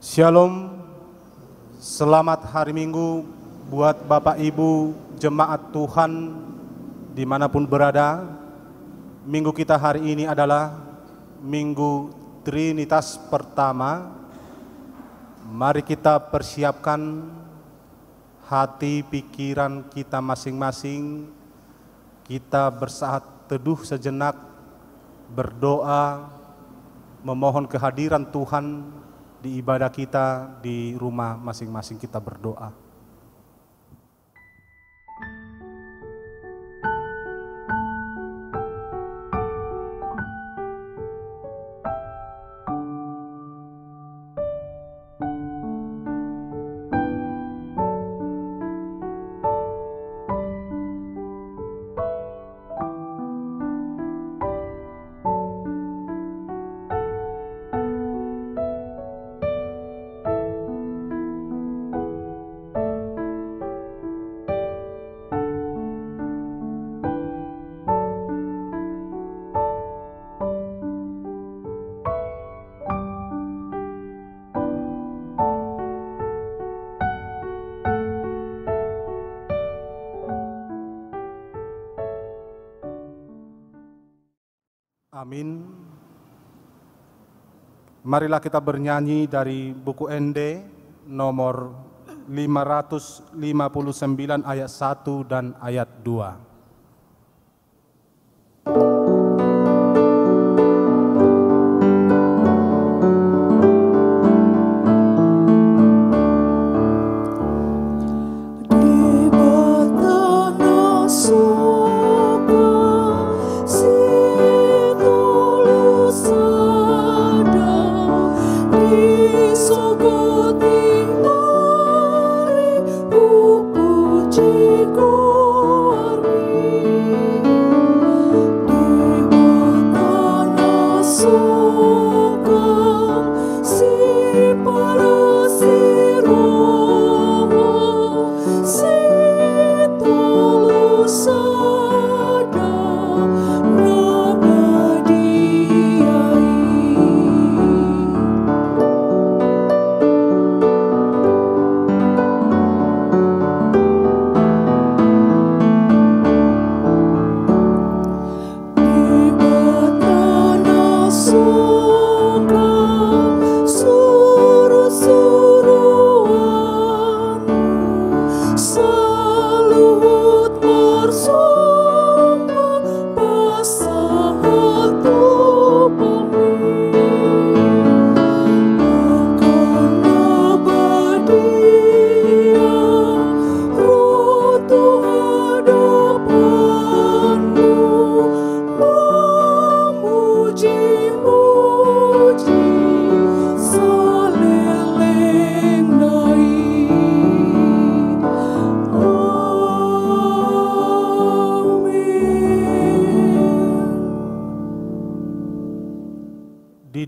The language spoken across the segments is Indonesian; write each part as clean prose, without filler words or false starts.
Shalom, selamat hari Minggu buat Bapak Ibu jemaat Tuhan dimanapun berada. Minggu kita hari ini adalah Minggu Trinitas pertama. Mari kita persiapkan hati pikiran kita masing-masing. Kita bersaat teduh sejenak, berdoa, memohon kehadiran Tuhan di ibadah kita, di rumah masing-masing kita berdoa. Amin. Marilah kita bernyanyi dari buku ND nomor 559 ayat 1 dan ayat 2.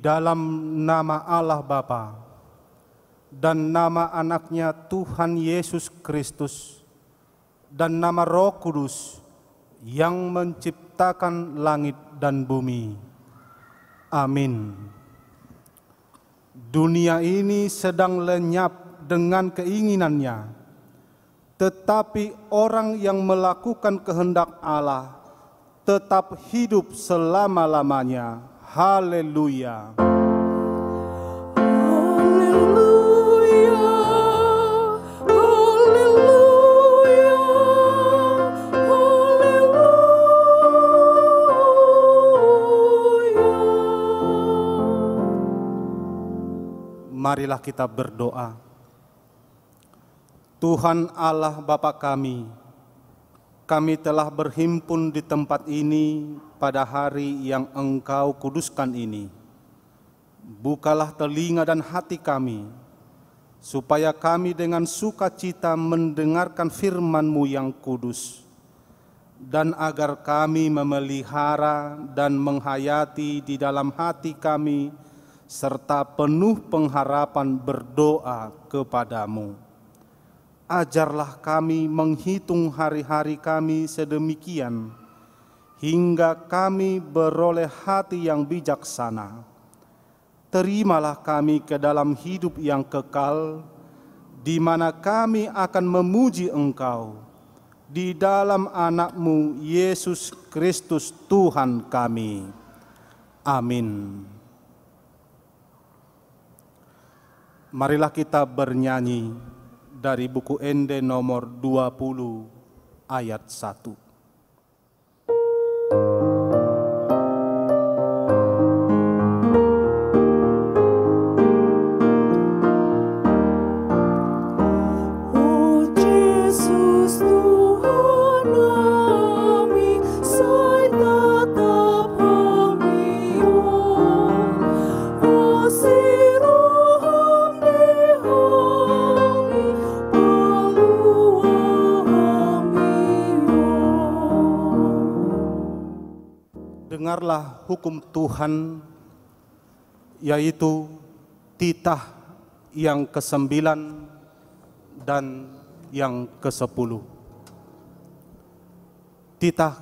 Dalam nama Allah Bapa dan nama anaknya Tuhan Yesus Kristus dan nama Roh Kudus yang menciptakan langit dan bumi. Amin. Dunia ini sedang lenyap dengan keinginannya, tetapi orang yang melakukan kehendak Allah tetap hidup selama-lamanya. Haleluya. Marilah kita berdoa. Tuhan Allah Bapa kami telah berhimpun di tempat ini pada hari yang Engkau kuduskan ini. Bukalah telinga dan hati kami, supaya kami dengan sukacita mendengarkan firman-Mu yang kudus, dan agar kami memelihara dan menghayati di dalam hati kami, serta penuh pengharapan berdoa kepadamu. Ajarlah kami menghitung hari-hari kami sedemikian, hingga kami beroleh hati yang bijaksana. terimalah kami ke dalam hidup yang kekal, di mana kami akan memuji Engkau di dalam anak-Mu Yesus Kristus Tuhan kami. Amin. Marilah kita bernyanyi dari buku Ende nomor 20 ayat 1. Dengarlah hukum Tuhan, yaitu titah yang ke-9 dan yang ke-10. Titah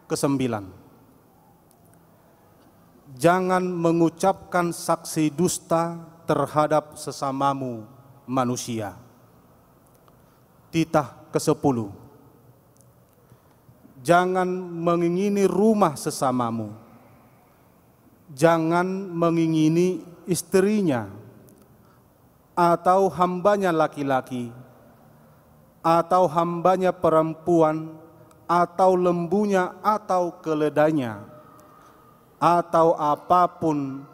ke-9. Jangan mengucapkan saksi dusta terhadap sesamamu manusia. Titah ke-10. Jangan mengingini rumah sesamamu. Jangan mengingini istrinya, atau hambanya laki-laki, atau hambanya perempuan, atau lembunya, atau keledainya, atau apapun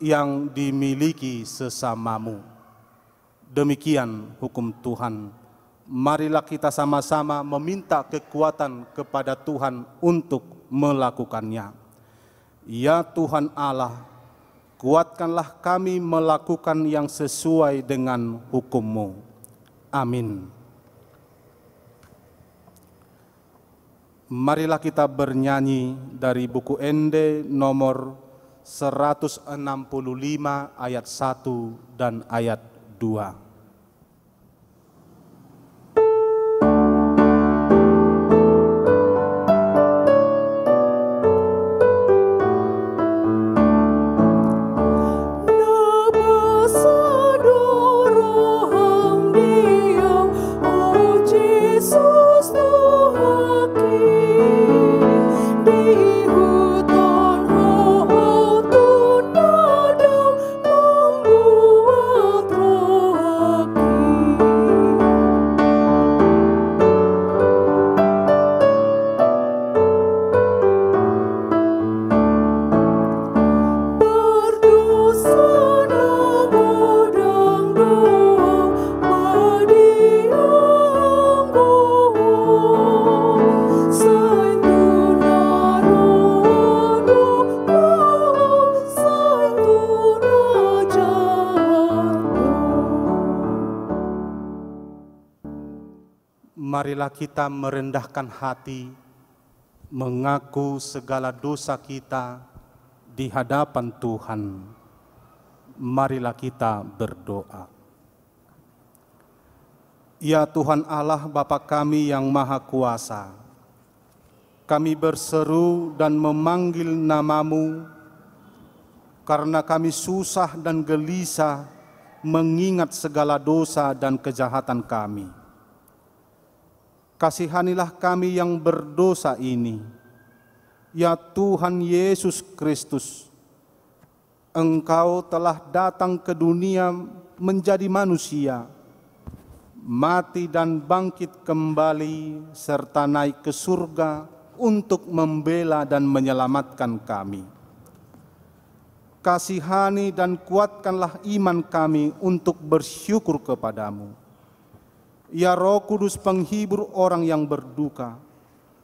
yang dimiliki sesamamu. Demikian hukum Tuhan. Marilah kita sama-sama meminta kekuatan kepada Tuhan untuk melakukannya. Ya Tuhan Allah, kuatkanlah kami melakukan yang sesuai dengan hukum-Mu. Amin. Marilah kita bernyanyi dari buku Ende nomor 165 ayat 1 dan ayat 2. Marilah kita merendahkan hati, mengaku segala dosa kita di hadapan Tuhan. Marilah kita berdoa. Ya Tuhan Allah Bapa kami yang Maha Kuasa, kami berseru dan memanggil nama-Mu karena kami susah dan gelisah mengingat segala dosa dan kejahatan kami. Kasihanilah kami yang berdosa ini, ya Tuhan Yesus Kristus. Engkau telah datang ke dunia menjadi manusia, mati dan bangkit kembali, serta naik ke surga untuk membela dan menyelamatkan kami. Kasihani dan kuatkanlah iman kami untuk bersyukur kepadamu. Ya Roh Kudus penghibur orang yang berduka,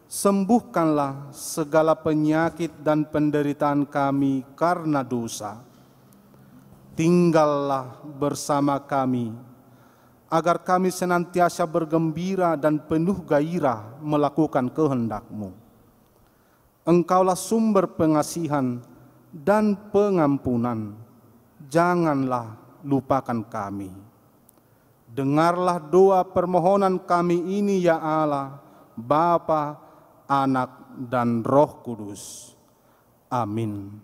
sembuhkanlah segala penyakit dan penderitaan kami karena dosa. Tinggallah bersama kami, agar kami senantiasa bergembira dan penuh gairah melakukan kehendak-Mu. Engkaulah sumber pengasihan dan pengampunan, janganlah lupakan kami. Dengarlah doa permohonan kami ini ya Allah, Bapa, Anak, dan Roh Kudus. Amin.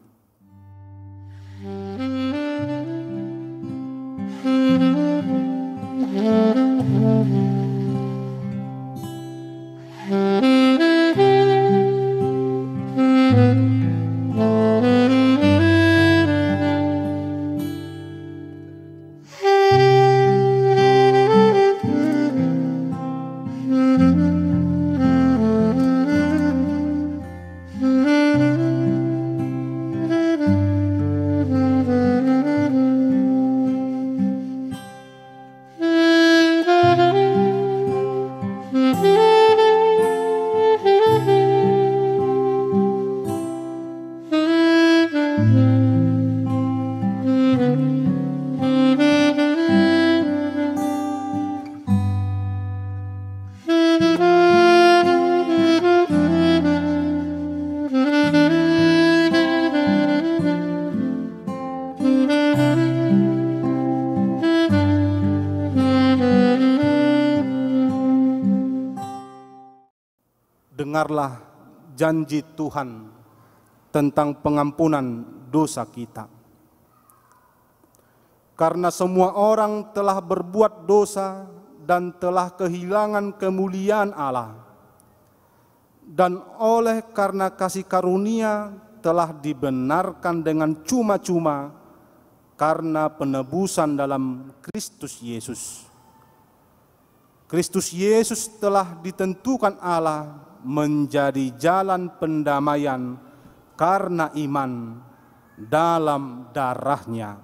Dengarlah janji Tuhan tentang pengampunan dosa kita. Karena semua orang telah berbuat dosa dan telah kehilangan kemuliaan Allah, dan oleh karena kasih karunia telah dibenarkan dengan cuma-cuma karena penebusan dalam Kristus Yesus. Kristus Yesus telah ditentukan Allah menjadi jalan pendamaian karena iman dalam darahnya.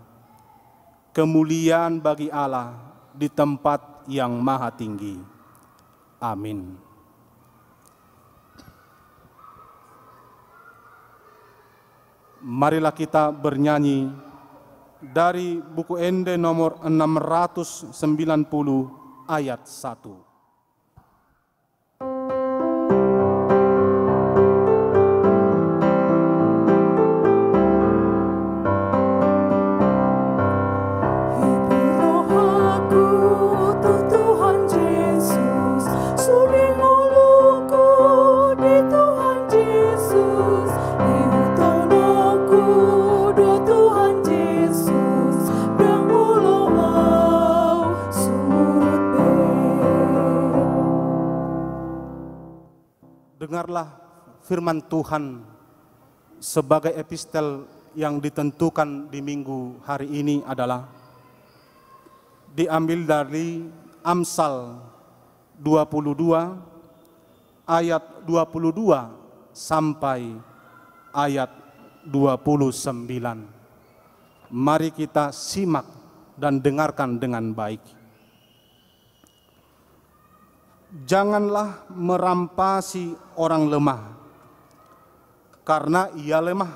Kemuliaan bagi Allah di tempat yang maha tinggi. Amin. Marilah kita bernyanyi dari buku Ende nomor 690 ayat 1. Dengarlah firman Tuhan sebagai epistel yang ditentukan di minggu hari ini adalah diambil dari Amsal 22 ayat 22 sampai ayat 29. Mari kita simak dan dengarkan dengan baik. Janganlah merampasi orang lemah, karena ia lemah.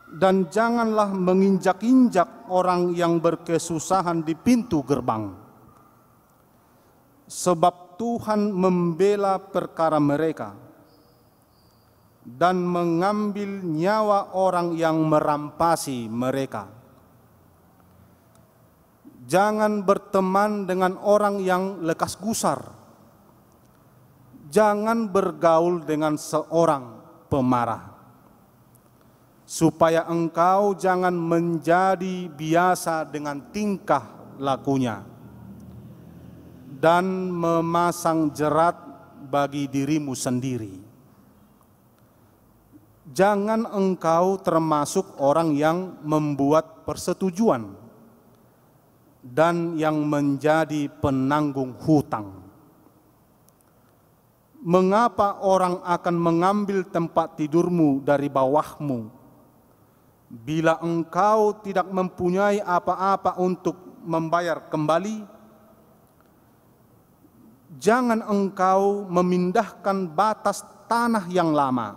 Dan janganlah menginjak-injak orang yang berkesusahan di pintu gerbang. Sebab Tuhan membela perkara mereka dan mengambil nyawa orang yang merampasi mereka. Jangan berteman dengan orang yang lekas gusar. Jangan bergaul dengan seorang pemarah, supaya engkau jangan menjadi biasa dengan tingkah lakunya dan memasang jerat bagi dirimu sendiri. Jangan engkau termasuk orang yang membuat persetujuan dan yang menjadi penanggung hutang. Mengapa orang akan mengambil tempat tidurmu dari bawahmu, bila engkau tidak mempunyai apa-apa untuk membayar kembali? Jangan engkau memindahkan batas tanah yang lama,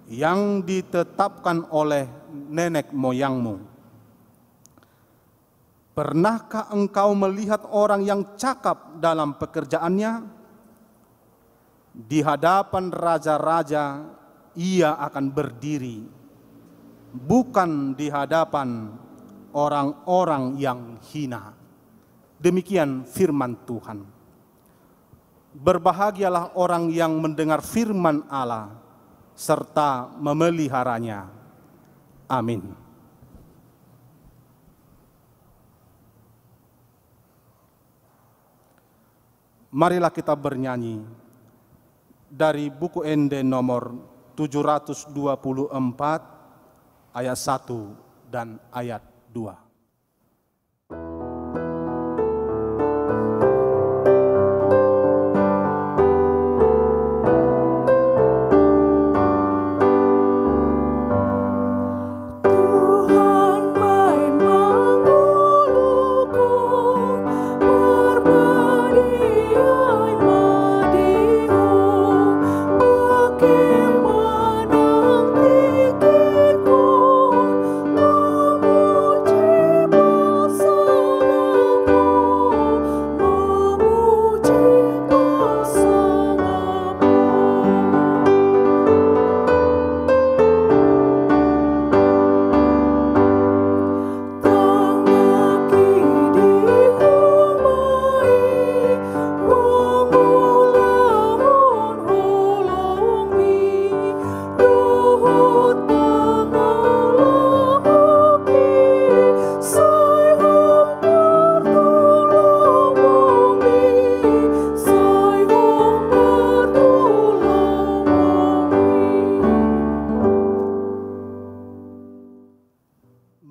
yang ditetapkan oleh nenek moyangmu. Pernahkah engkau melihat orang yang cakap dalam pekerjaannya? Di hadapan raja-raja ia akan berdiri, bukan di hadapan orang-orang yang hina. Demikian firman Tuhan. Berbahagialah orang yang mendengar firman Allah serta memeliharanya. Amin. Marilah kita bernyanyi dari buku Ende nomor 724 ayat 1 dan ayat 2.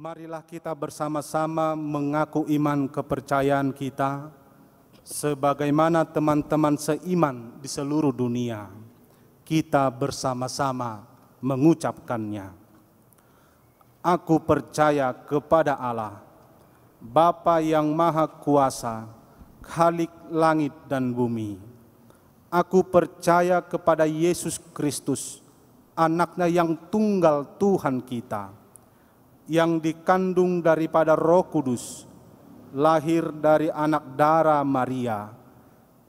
Marilah kita bersama-sama mengaku iman kepercayaan kita sebagaimana teman-teman seiman di seluruh dunia. Kita bersama-sama mengucapkannya. Aku percaya kepada Allah, Bapa yang Maha Kuasa, Khalik langit dan bumi. Aku percaya kepada Yesus Kristus, Anak-Nya yang tunggal Tuhan kita, yang dikandung daripada Roh Kudus, lahir dari anak darah Maria,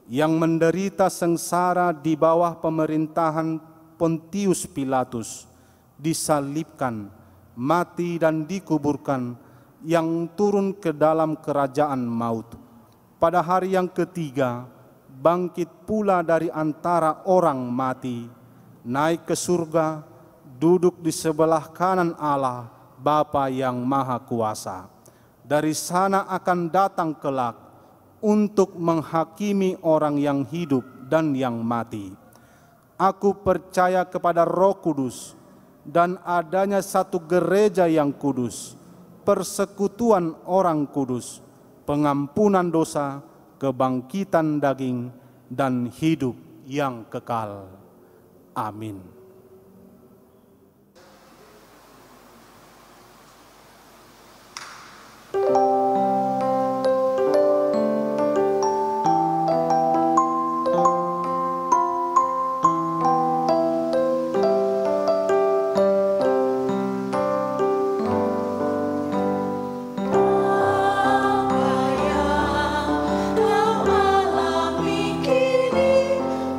yang menderita sengsara di bawah pemerintahan Pontius Pilatus, disalibkan, mati dan dikuburkan, yang turun ke dalam kerajaan maut. Pada hari yang ketiga, bangkit pula dari antara orang mati, naik ke surga, duduk di sebelah kanan Allah, Bapa yang Maha Kuasa. Dari sana akan datang kelak untuk menghakimi orang yang hidup dan yang mati. Aku percaya kepada Roh Kudus dan adanya satu gereja yang kudus, persekutuan orang kudus, pengampunan dosa, kebangkitan daging, dan hidup yang kekal. Amin.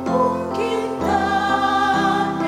Mungkin tak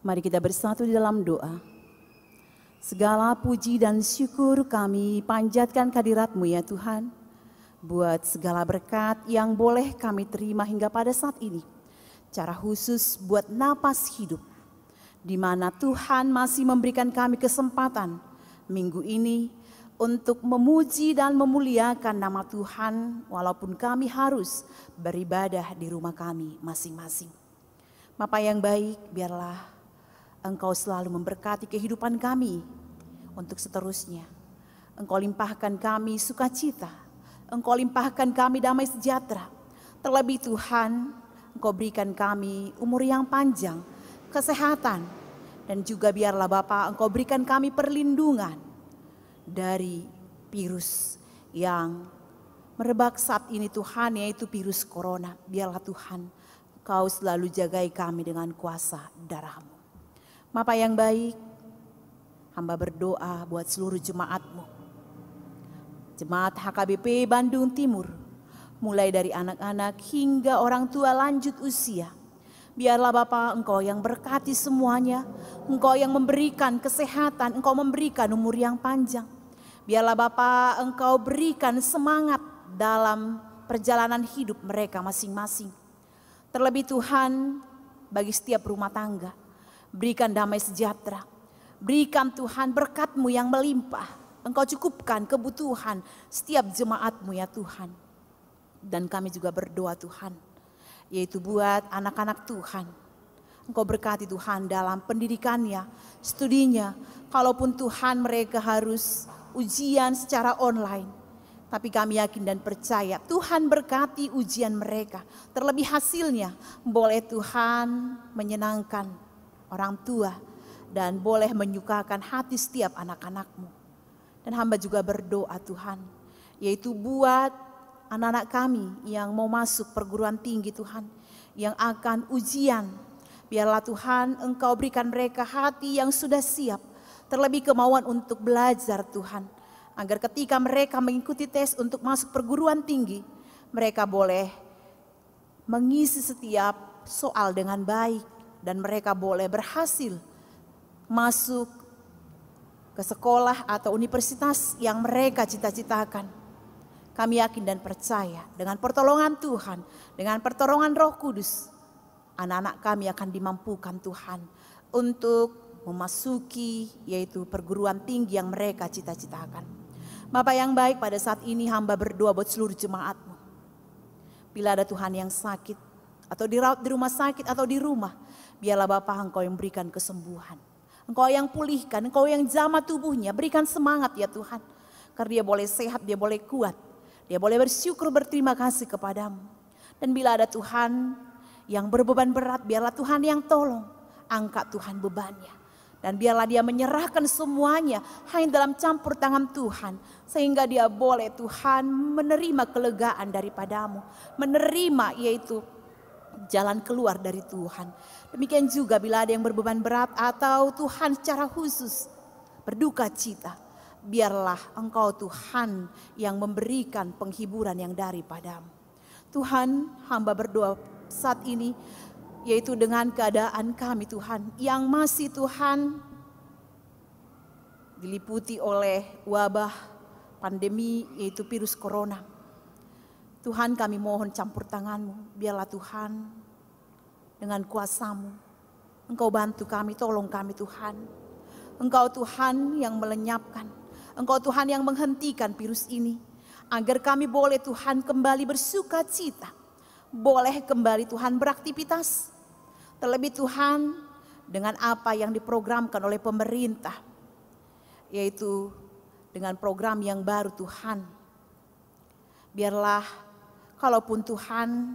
Mari kita bersatu di dalam doa. Segala puji dan syukur kami panjatkan kehadirat-Mu ya Tuhan. Buat segala berkat yang boleh kami terima hingga pada saat ini. Cara khusus buat napas hidup. Di mana Tuhan masih memberikan kami kesempatan minggu ini untuk memuji dan memuliakan nama Tuhan. Walaupun kami harus beribadah di rumah kami masing-masing. Bapa yang baik, biarlah Engkau selalu memberkati kehidupan kami untuk seterusnya. Engkau limpahkan kami sukacita. Engkau limpahkan kami damai sejahtera. Terlebih Tuhan, Engkau berikan kami umur yang panjang, kesehatan. Dan juga biarlah Bapa, Engkau berikan kami perlindungan dari virus yang merebak saat ini Tuhan, yaitu virus corona. Biarlah Tuhan, Engkau selalu jagai kami dengan kuasa darah-Mu. Bapa yang baik, hamba berdoa buat seluruh jemaat-Mu. Jemaat HKBP Bandung Timur, mulai dari anak-anak hingga orang tua lanjut usia. Biarlah Bapa, Engkau yang berkati semuanya, Engkau yang memberikan kesehatan, Engkau memberikan umur yang panjang. Biarlah Bapa, Engkau berikan semangat dalam perjalanan hidup mereka masing-masing. Terlebih Tuhan, bagi setiap rumah tangga, berikan damai sejahtera. Berikan Tuhan berkat-Mu yang melimpah. Engkau cukupkan kebutuhan setiap jemaat-Mu ya Tuhan. Dan kami juga berdoa Tuhan, yaitu buat anak-anak Tuhan. Engkau berkati Tuhan dalam pendidikannya, studinya. Kalaupun Tuhan mereka harus ujian secara online. Tapi kami yakin dan percaya Tuhan berkati ujian mereka. Terlebih hasilnya boleh Tuhan menyenangkan orang tua, dan boleh menyukakan hati setiap anak-anak-Mu. Dan hamba juga berdoa Tuhan, yaitu buat anak-anak kami yang mau masuk perguruan tinggi Tuhan, yang akan ujian. Biarlah Tuhan Engkau berikan mereka hati yang sudah siap, terlebih kemauan untuk belajar Tuhan. Agar ketika mereka mengikuti tes untuk masuk perguruan tinggi, mereka boleh mengisi setiap soal dengan baik. Dan mereka boleh berhasil masuk ke sekolah atau universitas yang mereka cita-citakan. Kami yakin dan percaya dengan pertolongan Tuhan, dengan pertolongan Roh Kudus, anak-anak kami akan dimampukan Tuhan untuk memasuki yaitu perguruan tinggi yang mereka cita-citakan. Bapa yang baik, pada saat ini hamba berdoa buat seluruh jemaat-Mu. Bila ada Tuhan yang sakit atau dirawat di rumah sakit atau di rumah, biarlah Bapa Engkau yang berikan kesembuhan. Engkau yang pulihkan, Engkau yang jamah tubuhnya. Berikan semangat ya Tuhan. Karena dia boleh sehat, dia boleh kuat. Dia boleh bersyukur, berterima kasih kepadamu. Dan bila ada Tuhan yang berbeban berat, biarlah Tuhan yang tolong. Angkat Tuhan bebannya. Dan biarlah dia menyerahkan semuanya hanya dalam campur tangan Tuhan. Sehingga dia boleh Tuhan menerima kelegaan daripadamu. Menerima yaitu jalan keluar dari Tuhan. Demikian juga bila ada yang berbeban berat atau Tuhan secara khusus berduka cita, biarlah Engkau Tuhan yang memberikan penghiburan yang daripadamu. Tuhan, hamba berdoa saat ini yaitu dengan keadaan kami Tuhan yang masih Tuhan diliputi oleh wabah pandemi yaitu virus corona. Tuhan, kami mohon campur tangan-Mu, biarlah Tuhan dengan kuasa-Mu, Engkau bantu kami, tolong kami Tuhan. Engkau Tuhan yang melenyapkan, Engkau Tuhan yang menghentikan virus ini, agar kami boleh Tuhan kembali bersuka cita, boleh kembali Tuhan beraktivitas. Terlebih Tuhan dengan apa yang diprogramkan oleh pemerintah, yaitu dengan program yang baru Tuhan. Biarlah kalaupun Tuhan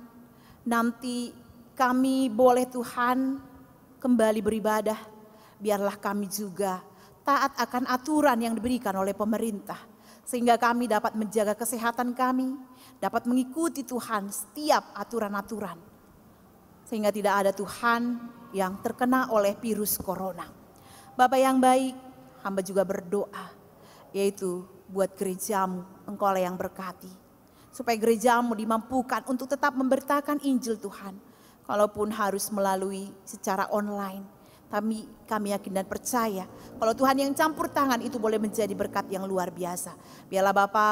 nanti kami boleh Tuhan kembali beribadah, biarlah kami juga taat akan aturan yang diberikan oleh pemerintah. Sehingga kami dapat menjaga kesehatan kami, dapat mengikuti Tuhan setiap aturan-aturan. Sehingga tidak ada Tuhan yang terkena oleh virus corona. Bapa yang baik, hamba juga berdoa, yaitu buat gereja-Mu, Engkau yang berkati. Supaya gereja-Mu dimampukan untuk tetap memberitakan Injil Tuhan. Kalaupun harus melalui secara online. Kami yakin dan percaya kalau Tuhan yang campur tangan itu boleh menjadi berkat yang luar biasa. Biarlah Bapa,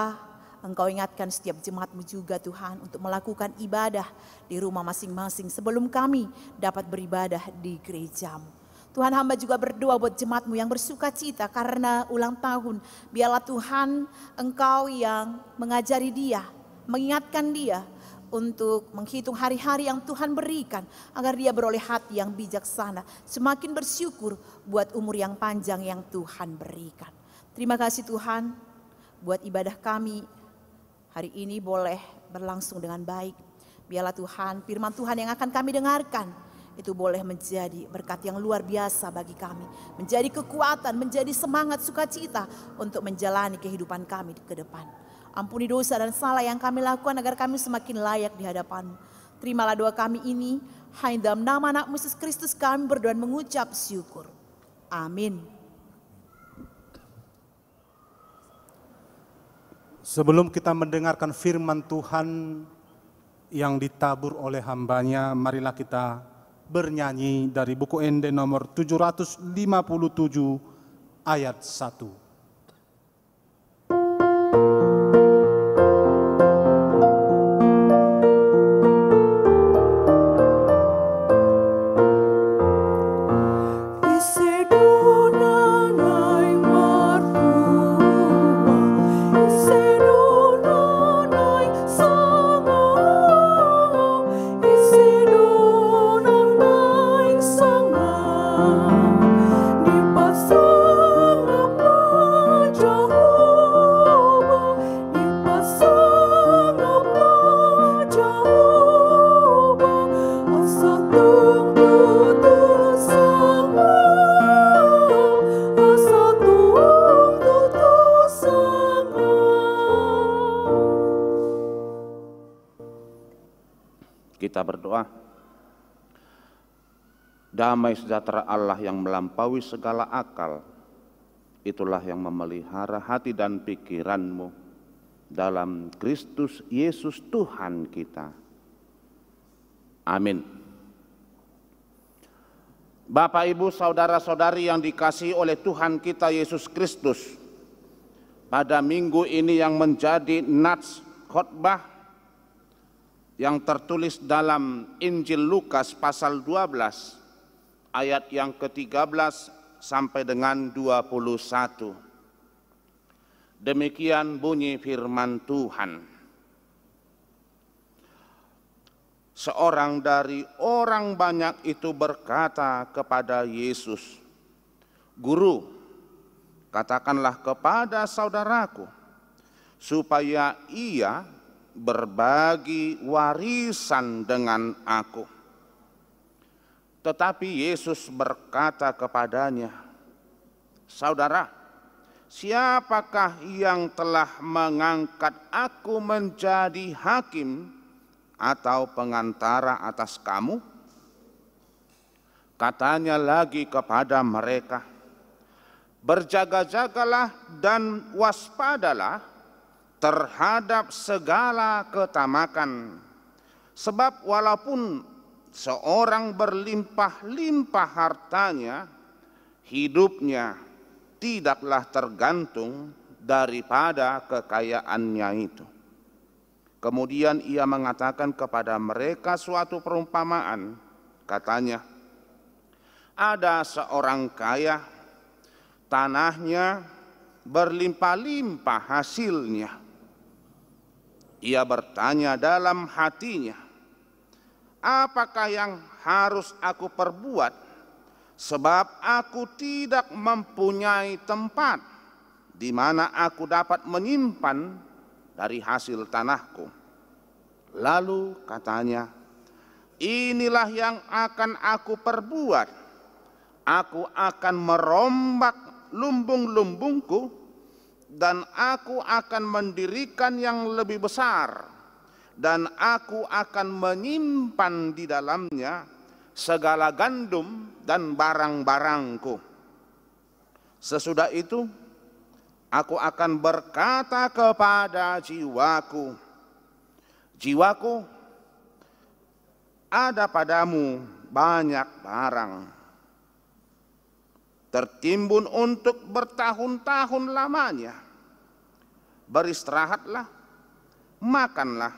Engkau ingatkan setiap jemaat-Mu juga Tuhan untuk melakukan ibadah di rumah masing-masing sebelum kami dapat beribadah di gereja-Mu. Tuhan, hamba juga berdoa buat jemaat-Mu yang bersuka cita karena ulang tahun. Biarlah Tuhan Engkau yang mengajari dia, mengingatkan dia untuk menghitung hari-hari yang Tuhan berikan agar dia beroleh hati yang bijaksana, semakin bersyukur buat umur yang panjang yang Tuhan berikan. Terima kasih Tuhan buat ibadah kami hari ini boleh berlangsung dengan baik. Biarlah Tuhan firman Tuhan yang akan kami dengarkan itu boleh menjadi berkat yang luar biasa bagi kami, menjadi kekuatan, menjadi semangat sukacita untuk menjalani kehidupan kami ke depan. Ampuni dosa dan salah yang kami lakukan agar kami semakin layak di hadapan-Mu. Terimalah doa kami ini, hanya dalam nama anak Yesus Kristus kami berdoa dan mengucap syukur. Amin. Sebelum kita mendengarkan firman Tuhan yang ditabur oleh hamba-Nya, marilah kita bernyanyi dari buku Ende nomor 757 ayat 1. Kita berdoa. Damai sejahtera Allah yang melampaui segala akal, itulah yang memelihara hati dan pikiranmu dalam Kristus Yesus Tuhan kita. Amin. Bapak, Ibu, saudara-saudari yang dikasihi oleh Tuhan kita Yesus Kristus, pada minggu ini yang menjadi nats khotbah yang tertulis dalam Injil Lukas pasal 12 ayat yang ke-13 sampai dengan 21. Demikian bunyi firman Tuhan. Seorang dari orang banyak itu berkata kepada Yesus, "Guru, katakanlah kepada saudaraku supaya ia berbagi warisan dengan aku." Tetapi Yesus berkata kepadanya, "Saudara, siapakah yang telah mengangkat aku menjadi hakim atau pengantara atas kamu?" Katanya lagi kepada mereka, "Berjaga-jagalah dan waspadalah terhadap segala ketamakan. Sebab walaupun seorang berlimpah-limpah hartanya, hidupnya tidaklah tergantung daripada kekayaannya itu." Kemudian ia mengatakan kepada mereka suatu perumpamaan. Katanya, "Ada seorang kaya, tanahnya berlimpah-limpah hasilnya. Ia bertanya dalam hatinya, apakah yang harus aku perbuat? Sebab aku tidak mempunyai tempat di mana aku dapat menyimpan dari hasil tanahku." Lalu katanya, "Inilah yang akan aku perbuat. Aku akan merombak lumbung-lumbungku dan aku akan mendirikan yang lebih besar, dan aku akan menyimpan di dalamnya segala gandum dan barang-barangku. Sesudah itu aku akan berkata kepada jiwaku, jiwaku, ada padamu banyak barang. tertimbun untuk bertahun-tahun lamanya. Beristirahatlah, makanlah,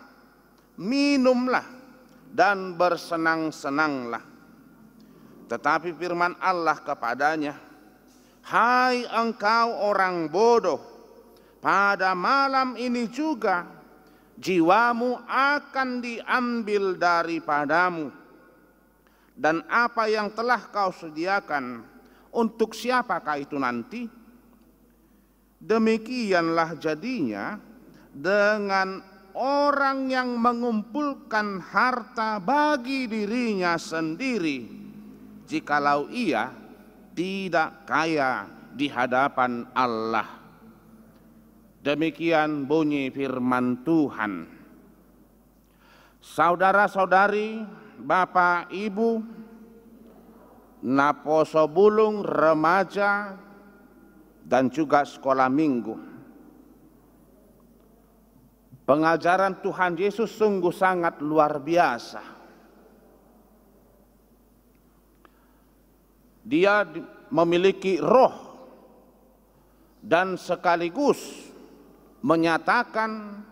minumlah, dan bersenang-senanglah. Tetapi firman Allah kepadanya, hai engkau orang bodoh, pada malam ini juga jiwamu akan diambil daripadamu. Dan apa yang telah kau sediakan, untuk siapakah itu nanti? Demikianlah jadinya dengan orang yang mengumpulkan harta bagi dirinya sendiri, jikalau ia tidak kaya di hadapan Allah. Demikian bunyi firman Tuhan. Saudara-saudari, Bapak, Ibu, naposo bulung, remaja, dan juga sekolah minggu. Pengajaran Tuhan Yesus sungguh sangat luar biasa. Dia memiliki roh dan sekaligus menyatakan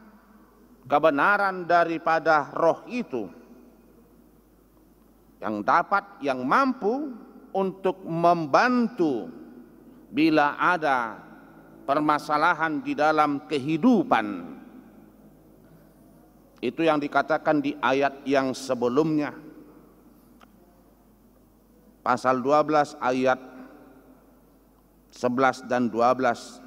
kebenaran daripada roh itu, yang mampu untuk membantu bila ada permasalahan di dalam kehidupan. Itu yang dikatakan di ayat yang sebelumnya, pasal 12 ayat 11 dan 12.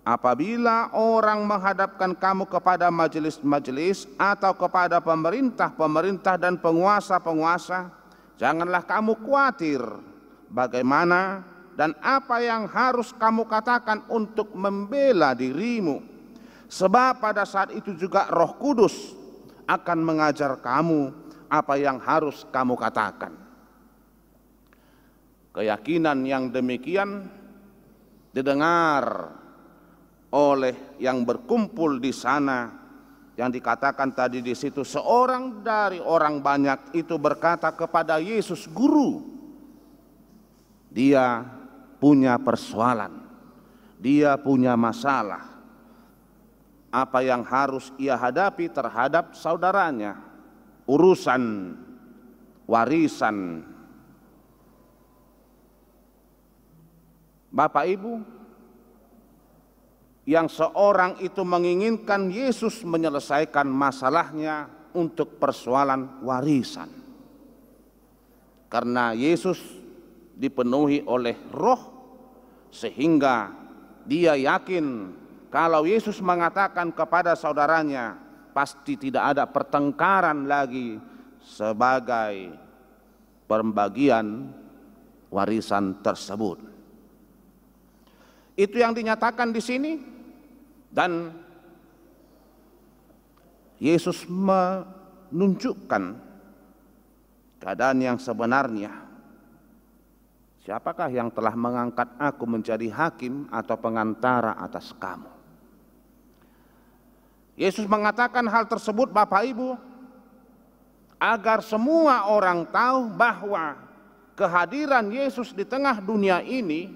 Apabila orang menghadapkan kamu kepada majelis-majelis atau kepada pemerintah-pemerintah dan penguasa-penguasa, janganlah kamu khawatir bagaimana dan apa yang harus kamu katakan untuk membela dirimu. Sebab pada saat itu juga Roh Kudus akan mengajar kamu apa yang harus kamu katakan. Keyakinan yang demikian didengar oleh yang berkumpul di sana, yang dikatakan tadi di situ, seorang dari orang banyak itu berkata kepada Yesus, Guru, dia punya persoalan, dia punya masalah. Apa yang harus ia hadapi terhadap saudaranya? Urusan warisan. Bapak Ibu, yang seorang itu menginginkan Yesus menyelesaikan masalahnya untuk persoalan warisan. Karena Yesus dipenuhi oleh Roh, sehingga dia yakin kalau Yesus mengatakan kepada saudaranya, pasti tidak ada pertengkaran lagi sebagai pembagian warisan tersebut. Itu yang dinyatakan di sini. Dan Yesus menunjukkan keadaan yang sebenarnya. Siapakah yang telah mengangkat aku menjadi hakim atau pengantara atas kamu? Yesus mengatakan hal tersebut, Bapak Ibu, agar semua orang tahu bahwa kehadiran Yesus di tengah dunia ini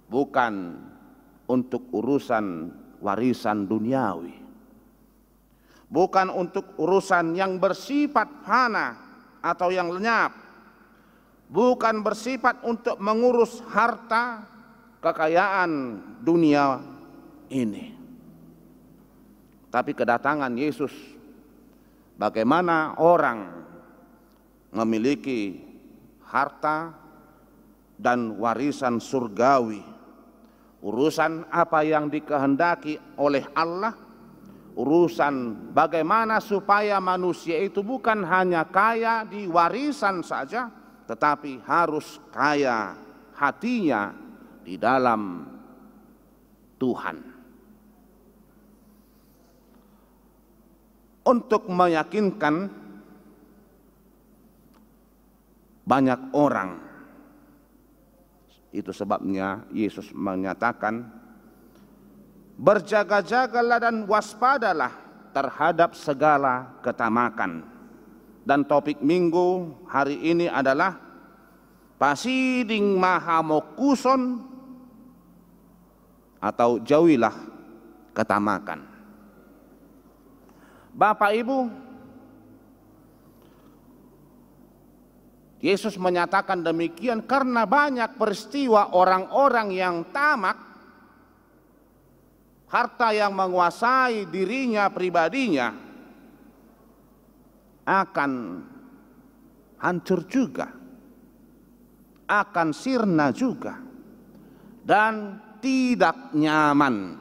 bukan untuk urusan warisan duniawi, bukan untuk urusan yang bersifat fana atau yang lenyap, bukan bersifat untuk mengurus harta kekayaan dunia ini. Tapi kedatangan Yesus, bagaimana orang memiliki harta dan warisan surgawi, urusan apa yang dikehendaki oleh Allah, urusan bagaimana supaya manusia itu bukan hanya kaya di warisan saja, tetapi harus kaya hatinya di dalam Tuhan. Untuk meyakinkan banyak orang, itu sebabnya Yesus menyatakan, berjaga-jagalah dan waspadalah terhadap segala ketamakan. Dan topik minggu hari ini adalah pasiding mahamokuson atau jauhilah ketamakan. Bapak Ibu, Yesus menyatakan demikian karena banyak peristiwa orang-orang yang tamak, harta yang menguasai dirinya pribadinya akan hancur juga, akan sirna juga, dan tidak nyaman.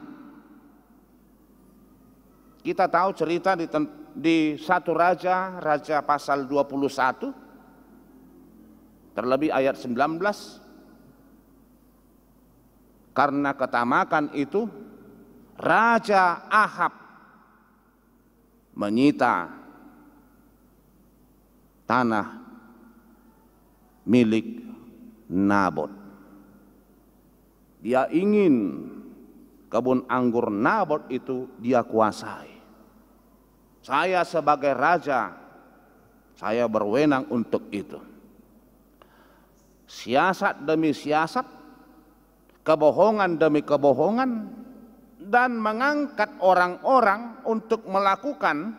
Kita tahu cerita di 1 Raja pasal 21, terlebih ayat 19, karena ketamakan itu Raja Ahab menyita tanah milik Nabot. Dia ingin kebun anggur Nabot itu dia kuasai. Saya sebagai raja, saya berwenang untuk itu. Siasat demi siasat, kebohongan demi kebohongan, dan mengangkat orang-orang untuk melakukan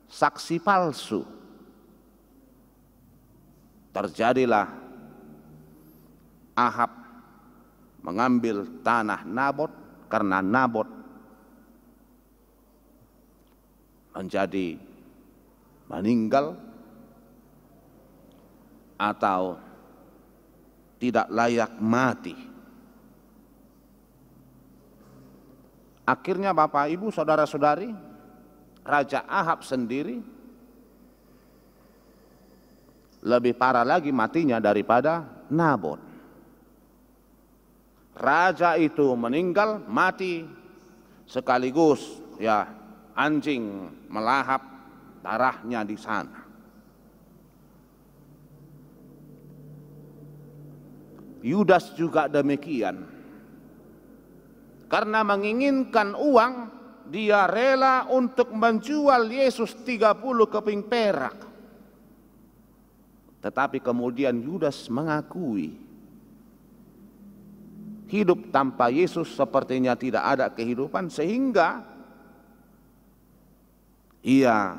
saksi palsu. Terjadilah Ahab mengambil tanah Nabot karena Nabot meninggal atau tidak layak mati. Akhirnya Bapak Ibu saudara-saudari, Raja Ahab sendiri lebih parah lagi matinya daripada Nabot. Raja itu meninggal, mati, sekaligus ya anjing melahap darahnya di sana. Yudas juga demikian. Karena menginginkan uang, dia rela untuk menjual Yesus 30 keping perak. Tetapi kemudian Yudas mengakui hidup tanpa Yesus sepertinya tidak ada kehidupan, sehingga ia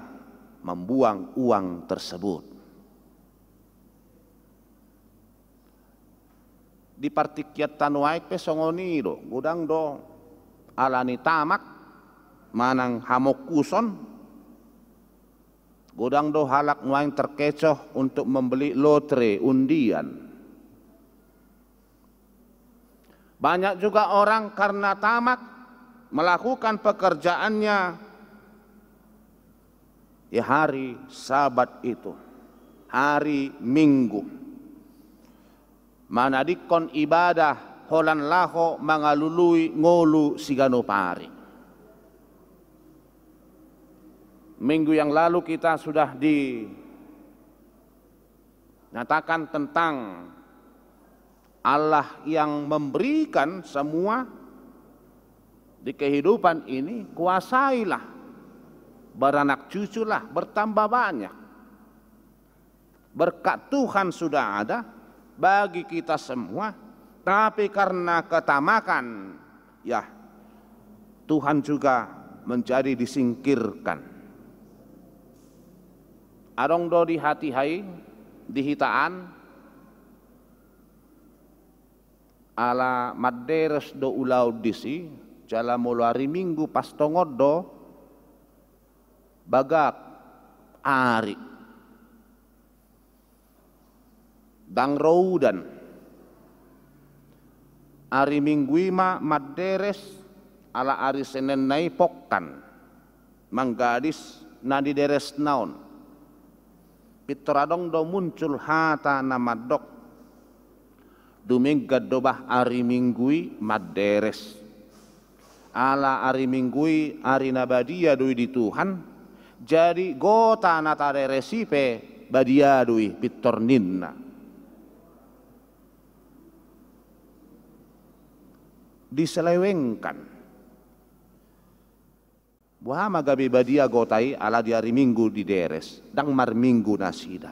membuang uang tersebut. Di partikiat tanuaik pesongonido gudang do alani tamak manang hamokuson, gudang do halak nuaing terkecoh untuk membeli lotre undian. Banyak juga orang karena tamak melakukan pekerjaannya di hari Sabat itu, hari Minggu. Manadikon ibadah holan laho mangalului ngolu siganopari. Minggu yang lalu kita sudah dinyatakan tentang Allah yang memberikan semua di kehidupan ini. Kuasailah, beranak cuculah, bertambah banyak. Berkat Tuhan sudah ada bagi kita semua, tapi karena ketamakan, ya Tuhan juga menjadi disingkirkan. Adong do di hati hai, di hitaan, ala madderes do ulau disi, jala mulari minggu pas tongod do, bagak ari. Dang roudan ari mingguima madderes ala ari Senin nai pokkan manggadis nadi deres naon pitoradong do muncul hata namadok dumingga dobah ari minggui madderes ala ari minggui ari nabadia dui di Tuhan, jadi gota natare resipe badia dui pitorninna. Diselewengkan buah magabi badia gotai ala di hari Minggu di deres dang mar minggu nasida.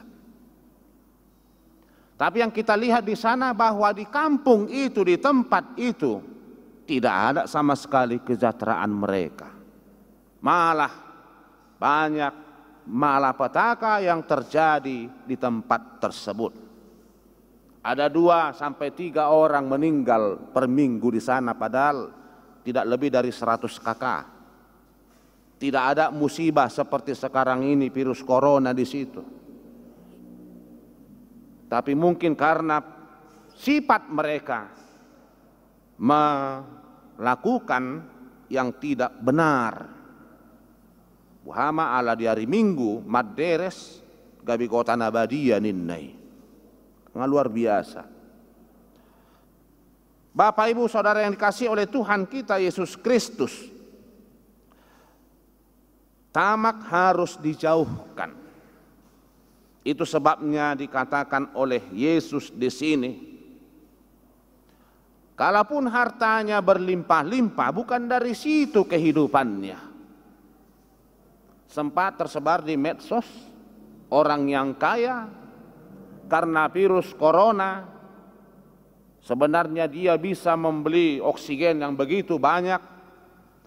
Tapi yang kita lihat di sana bahwa di kampung itu, di tempat itu, tidak ada sama sekali kesejahteraan mereka. Malah banyak malapetaka yang terjadi di tempat tersebut. Ada 2 sampai 3 orang meninggal per minggu di sana, padahal tidak lebih dari 100 kakak. Tidak ada musibah seperti sekarang ini, virus corona di situ. Tapi mungkin karena sifat mereka melakukan yang tidak benar. Buhama ala di hari Minggu madderes gabi kota nabadia ninnai. Luar biasa. Bapak Ibu Saudara yang dikasihi oleh Tuhan kita Yesus Kristus, tamak harus dijauhkan. Itu sebabnya dikatakan oleh Yesus di sini, kalaupun hartanya berlimpah-limpah, bukan dari situ kehidupannya. Sempat tersebar di medsos orang yang kaya karena virus corona, sebenarnya dia bisa membeli oksigen yang begitu banyak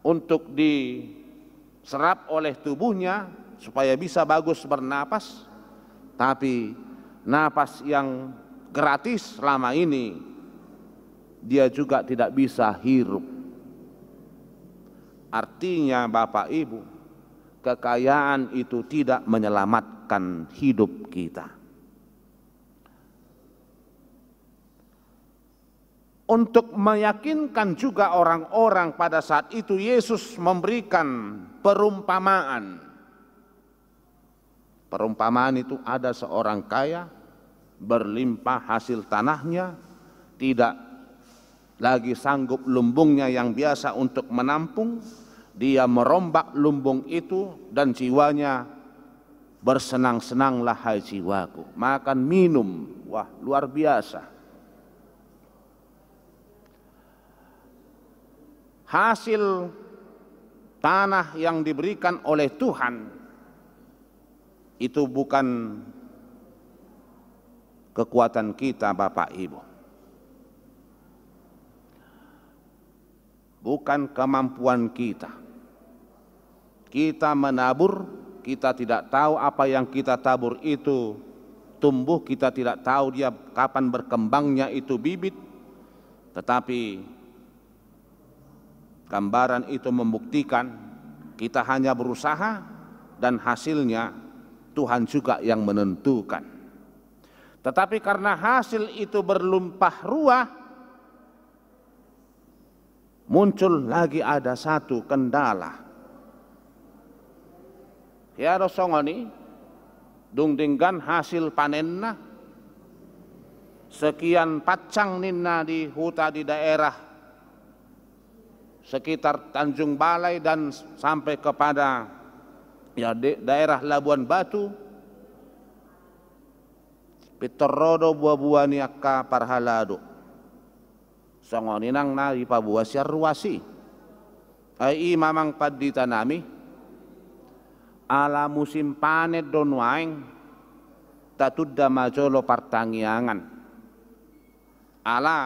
untuk diserap oleh tubuhnya supaya bisa bagus bernapas. Tapi napas yang gratis selama ini dia juga tidak bisa hirup. Artinya Bapak Ibu, kekayaan itu tidak menyelamatkan hidup kita. Untuk meyakinkan juga orang-orang pada saat itu, Yesus memberikan perumpamaan. Perumpamaan itu ada seorang kaya, berlimpah hasil tanahnya, tidak lagi sanggup lumbungnya yang biasa untuk menampung, dia merombak lumbung itu dan jiwanya bersenang-senanglah hai jiwaku, makan minum, wah luar biasa. Hasil tanah yang diberikan oleh Tuhan itu bukan kekuatan kita Bapak Ibu, bukan kemampuan kita. Kita menabur, kita tidak tahu apa yang kita tabur itu tumbuh, kita tidak tahu dia kapan berkembangnya itu bibit. Tetapi gambaran itu membuktikan kita hanya berusaha dan hasilnya Tuhan juga yang menentukan. Tetapi karena hasil itu berlimpah ruah, muncul lagi ada satu kendala. Ya dosongoni, dungdinggan hasil panenna, sekian pacang ninna di huta di daerah sekitar Tanjung Balai dan sampai kepada daerah Labuan Batu, pitorodo buah-buah niaka parhalado, songoninang na ipabuah siar ruasi, ai mamang padi tanami, ala musim panen don waeng, tatudda majolo partangiangan, ala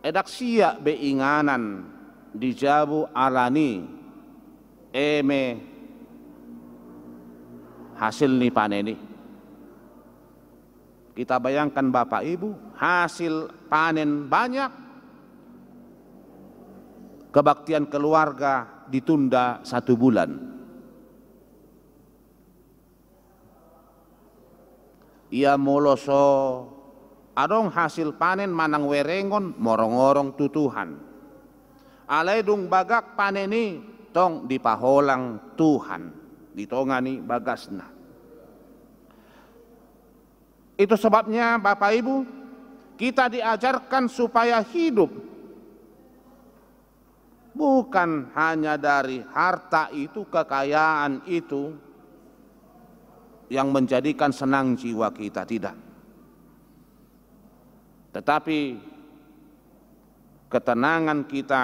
edak siak beinganan dijabu alani, eme hasil nih panen ini. Kita bayangkan Bapak Ibu, hasil panen banyak, kebaktian keluarga ditunda 1 bulan. Ia moloso adong hasil panen manang werengon morong-orong tutuhan. Alaidung bagak paneni tong dipaholang Tuhan. Ditongani bagasna. Itu sebabnya Bapak Ibu, kita diajarkan supaya hidup bukan hanya dari harta itu, kekayaan itu yang menjadikan senang jiwa kita, tidak. Tetapi ketenangan kita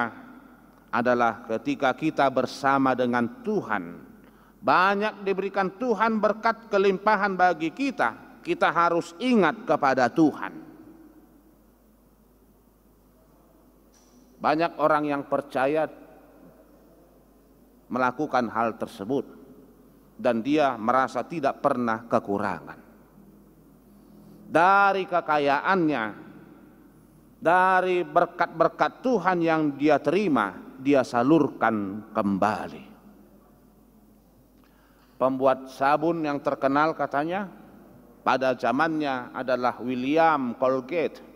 adalah ketika kita bersama dengan Tuhan. Banyak diberikan Tuhan berkat kelimpahan bagi kita, kita harus ingat kepada Tuhan. Banyak orang yang percaya melakukan hal tersebut dan dia merasa tidak pernah kekurangan. Dari kekayaannya, dari berkat-berkat Tuhan yang dia terima, dia salurkan kembali. Pembuat sabun yang terkenal katanya pada zamannya adalah William Colgate.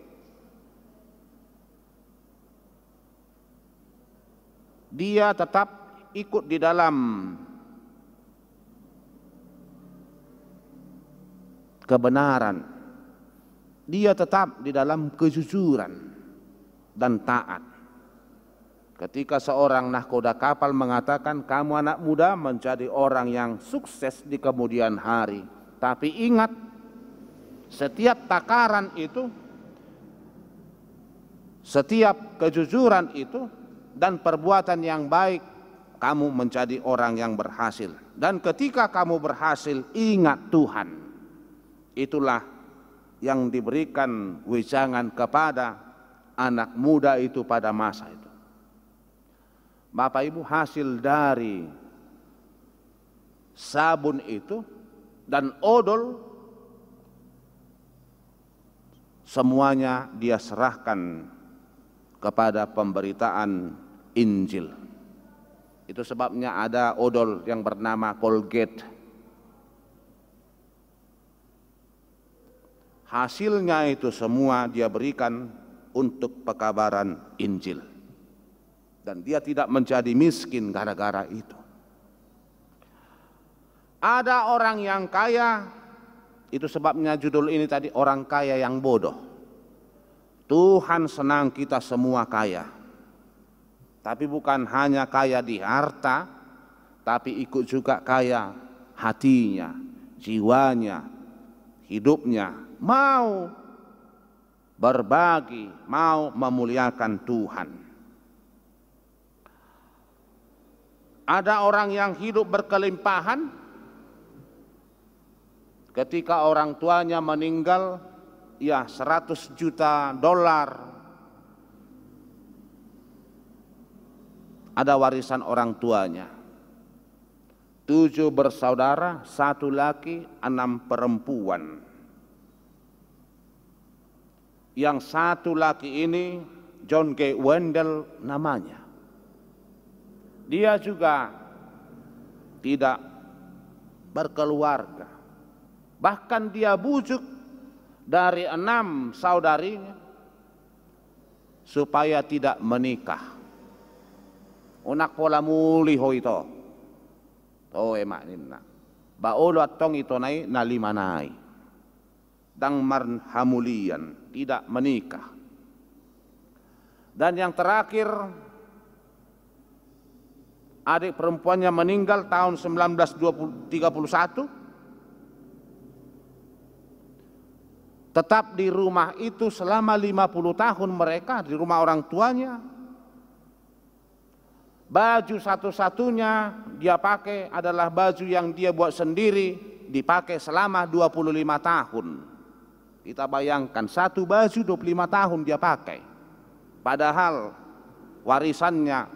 Dia tetap ikut di dalam kebenaran. Dia tetap di dalam kejujuran dan taat. Ketika seorang nahkoda kapal mengatakan, kamu anak muda menjadi orang yang sukses di kemudian hari. Tapi ingat, setiap takaran itu, setiap kejujuran itu, dan perbuatan yang baik, kamu menjadi orang yang berhasil. Dan ketika kamu berhasil, ingat Tuhan. Itulah yang diberikan wejangan kepada anak muda itu pada masa itu. Bapak Ibu, hasil dari sabun itu dan odol semuanya dia serahkan kepada pemberitaan Injil. Itu sebabnya ada odol yang bernama Colgate. Hasilnya itu semua dia berikan untuk pekabaran Injil. Dan dia tidak menjadi miskin gara-gara itu. Ada orang yang kaya, itu sebabnya judul ini tadi, orang kaya yang bodoh. Tuhan senang kita semua kaya. Tapi bukan hanya kaya di harta, tapi ikut juga kaya hatinya, jiwanya, hidupnya. Mau berbagi, mau memuliakan Tuhan. Ada orang yang hidup berkelimpahan, ketika orang tuanya meninggal, ya 100 juta dolar ada warisan orang tuanya. 7 bersaudara, 1 laki, 6 perempuan. Yang 1 laki ini John G. Wendell namanya. Dia juga tidak berkeluarga. Bahkan dia bujuk dari 6 saudarinya supaya tidak menikah. Unak pola muli ho ito. To emak ninna. Baolo atong ito nai na 5 nai. Dang marhamulian, tidak menikah. Dan yang terakhir, adik perempuannya meninggal tahun 1931. Tetap di rumah itu selama 50 tahun mereka, di rumah orang tuanya. Baju satu-satunya dia pakai adalah baju yang dia buat sendiri, dipakai selama 25 tahun. Kita bayangkan, satu baju 25 tahun dia pakai. Padahal warisannya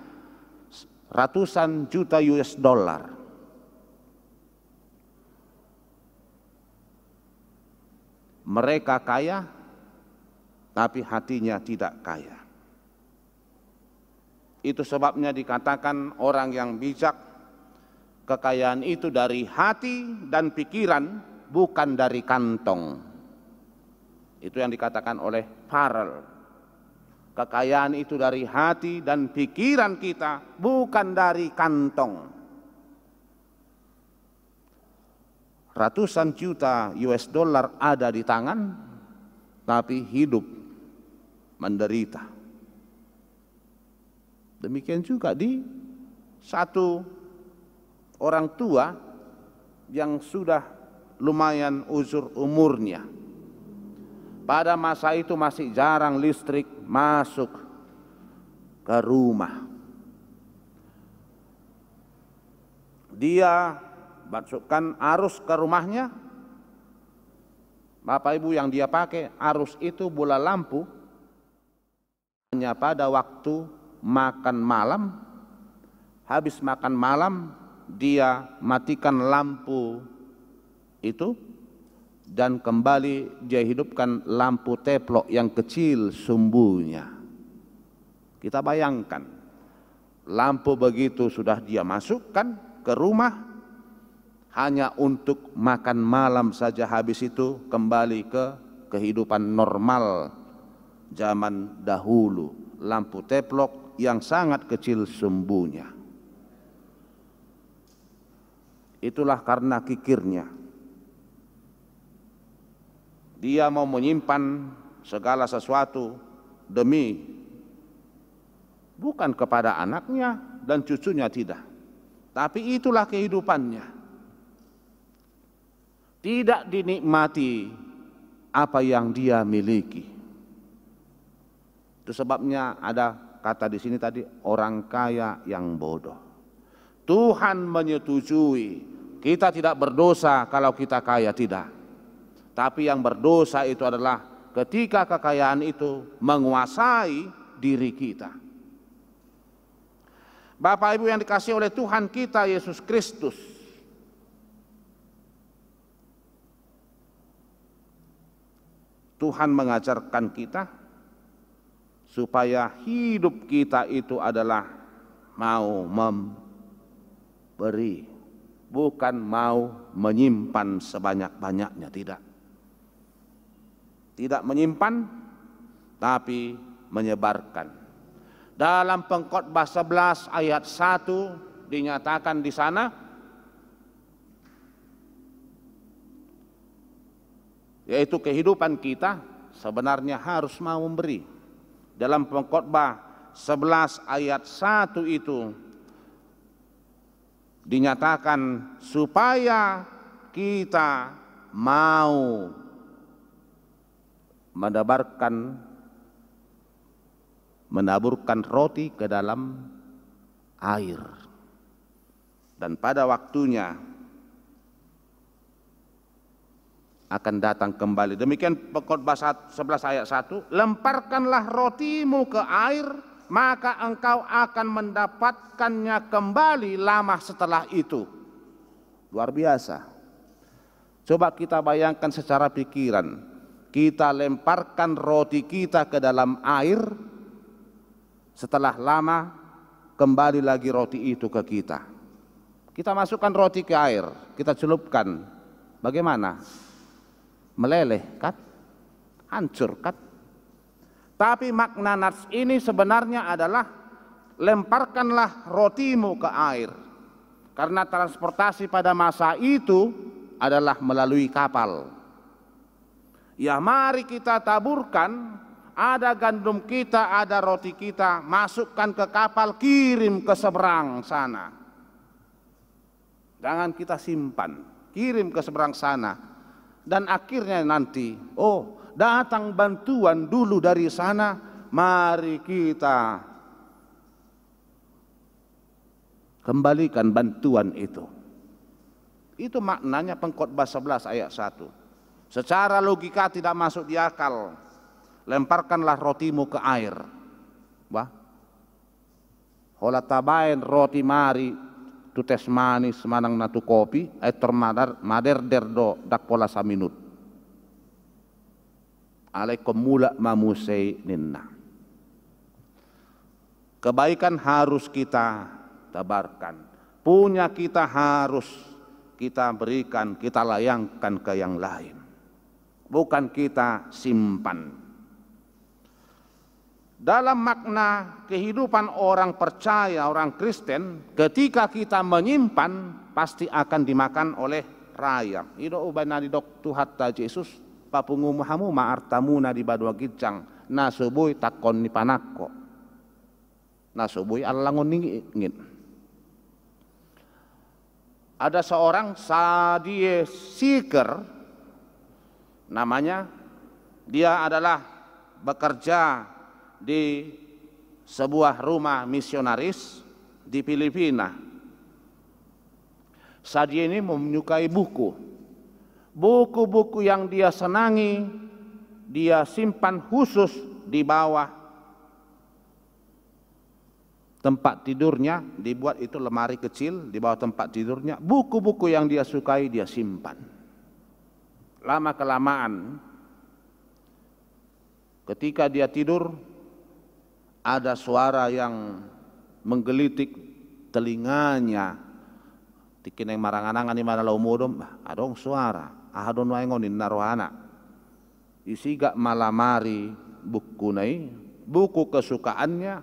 ratusan juta US dollar. Mereka kaya, tapi hatinya tidak kaya. Itu sebabnya dikatakan orang yang bijak, kekayaan itu dari hati dan pikiran, bukan dari kantong. Itu yang dikatakan oleh Farrell. Kekayaan itu dari hati dan pikiran kita, bukan dari kantong. Ratusan juta US dollar ada di tangan, tapi hidup menderita. Demikian juga di satu orang tua yang sudah lumayan uzur umurnya. Pada masa itu masih jarang listrik masuk ke rumah. Dia masukkan arus ke rumahnya, Bapak Ibu, yang dia pakai arus itu bola lampu hanya pada waktu makan malam. Habis makan malam dia matikan lampu itu dan kembali dia hidupkan lampu teplok yang kecil sumbunya. Kita bayangkan, lampu begitu sudah dia masukkan ke rumah hanya untuk makan malam saja, habis itu kembali ke kehidupan normal zaman dahulu. Lampu teplok yang sangat kecil sumbunya. Itulah karena kikirnya. Dia mau menyimpan segala sesuatu demi bukan kepada anaknya dan cucunya, tidak. Tapi itulah kehidupannya. Tidak dinikmati apa yang dia miliki. Itu sebabnya ada kata di sini tadi, orang kaya yang bodoh. Tuhan menyetujui kita tidak berdosa kalau kita kaya, tidak. Tapi yang berdosa itu adalah ketika kekayaan itu menguasai diri kita. Bapak Ibu yang dikasihi oleh Tuhan kita Yesus Kristus, Tuhan mengajarkan kita supaya hidup kita itu adalah mau memberi, bukan mau menyimpan sebanyak-banyaknya, tidak. Tidak menyimpan, tapi menyebarkan. Dalam Pengkhotbah 11 ayat 1 dinyatakan di sana, yaitu kehidupan kita sebenarnya harus mau memberi. Dalam Pengkhotbah 11 ayat 1 itu dinyatakan supaya kita mau menaburkan roti ke dalam air, dan pada waktunya akan datang kembali. Demikian Pengkhotbah 11 ayat 1, lemparkanlah rotimu ke air, maka engkau akan mendapatkannya kembali lama setelah itu. Luar biasa. Coba kita bayangkan secara pikiran, kita lemparkan roti kita ke dalam air, setelah lama kembali lagi roti itu ke kita. Kita masukkan roti ke air, kita celupkan, bagaimana? Meleleh kan? Hancur kan? Tapi makna nats ini sebenarnya adalah lemparkanlah rotimu ke air. Karena transportasi pada masa itu adalah melalui kapal. Ya, mari kita taburkan, ada gandum kita, ada roti kita, masukkan ke kapal, kirim ke seberang sana. Jangan kita simpan, kirim ke seberang sana. Dan akhirnya nanti, oh, datang bantuan dulu dari sana, mari kita kembalikan bantuan itu. Itu maknanya Pengkhotbah 11 ayat 1. Secara logika tidak masuk di akal. Lemparkanlah rotimu ke air. Wah, hola tabain roti mari tu tes manis manang natu kopi etor mader derdo dak pola saminut. Alaikum mula mamusei ninna. Kebaikan harus kita tabarkan. Punya kita harus kita berikan, kita layangkan ke yang lain. Bukan kita simpan. Dalam makna kehidupan orang percaya, orang Kristen, ketika kita menyimpan pasti akan dimakan oleh rayap. Ido ubana di dok Tuhan ta Yesus papungu muhamu ma'artamuna di badua gijang nasubui takon ni panakko. Nasubui alangon ningin. Ada seorang sadie seeker namanya, dia adalah bekerja di sebuah rumah misionaris di Filipina. Sadie ini menyukai buku. Buku-buku yang dia senangi, dia simpan khusus di bawah tempat tidurnya, dibuat itu lemari kecil di bawah tempat tidurnya. Buku-buku yang dia sukai dia simpan. Lama-kelamaan, ketika dia tidur, ada suara yang menggelitik telinganya. Tikineng maranganangan di mana laumudom, adong suara, ahadon waingonin narohana. Isiga malamari bukunai, buku kesukaannya,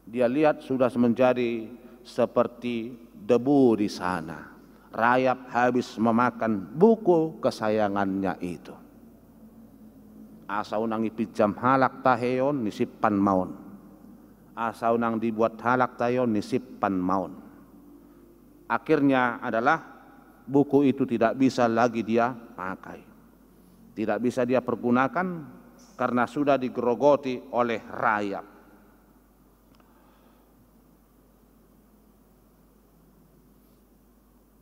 dia lihat sudah menjadi seperti debu di sana. Rayap habis memakan buku kesayangannya itu. Asau nang ipijam halak taheon nisipan maun. Asau nang dibuat halak taheon nisipan maun. Akhirnya adalah buku itu tidak bisa lagi dia pakai. Tidak bisa dia pergunakan karena sudah digerogoti oleh rayap.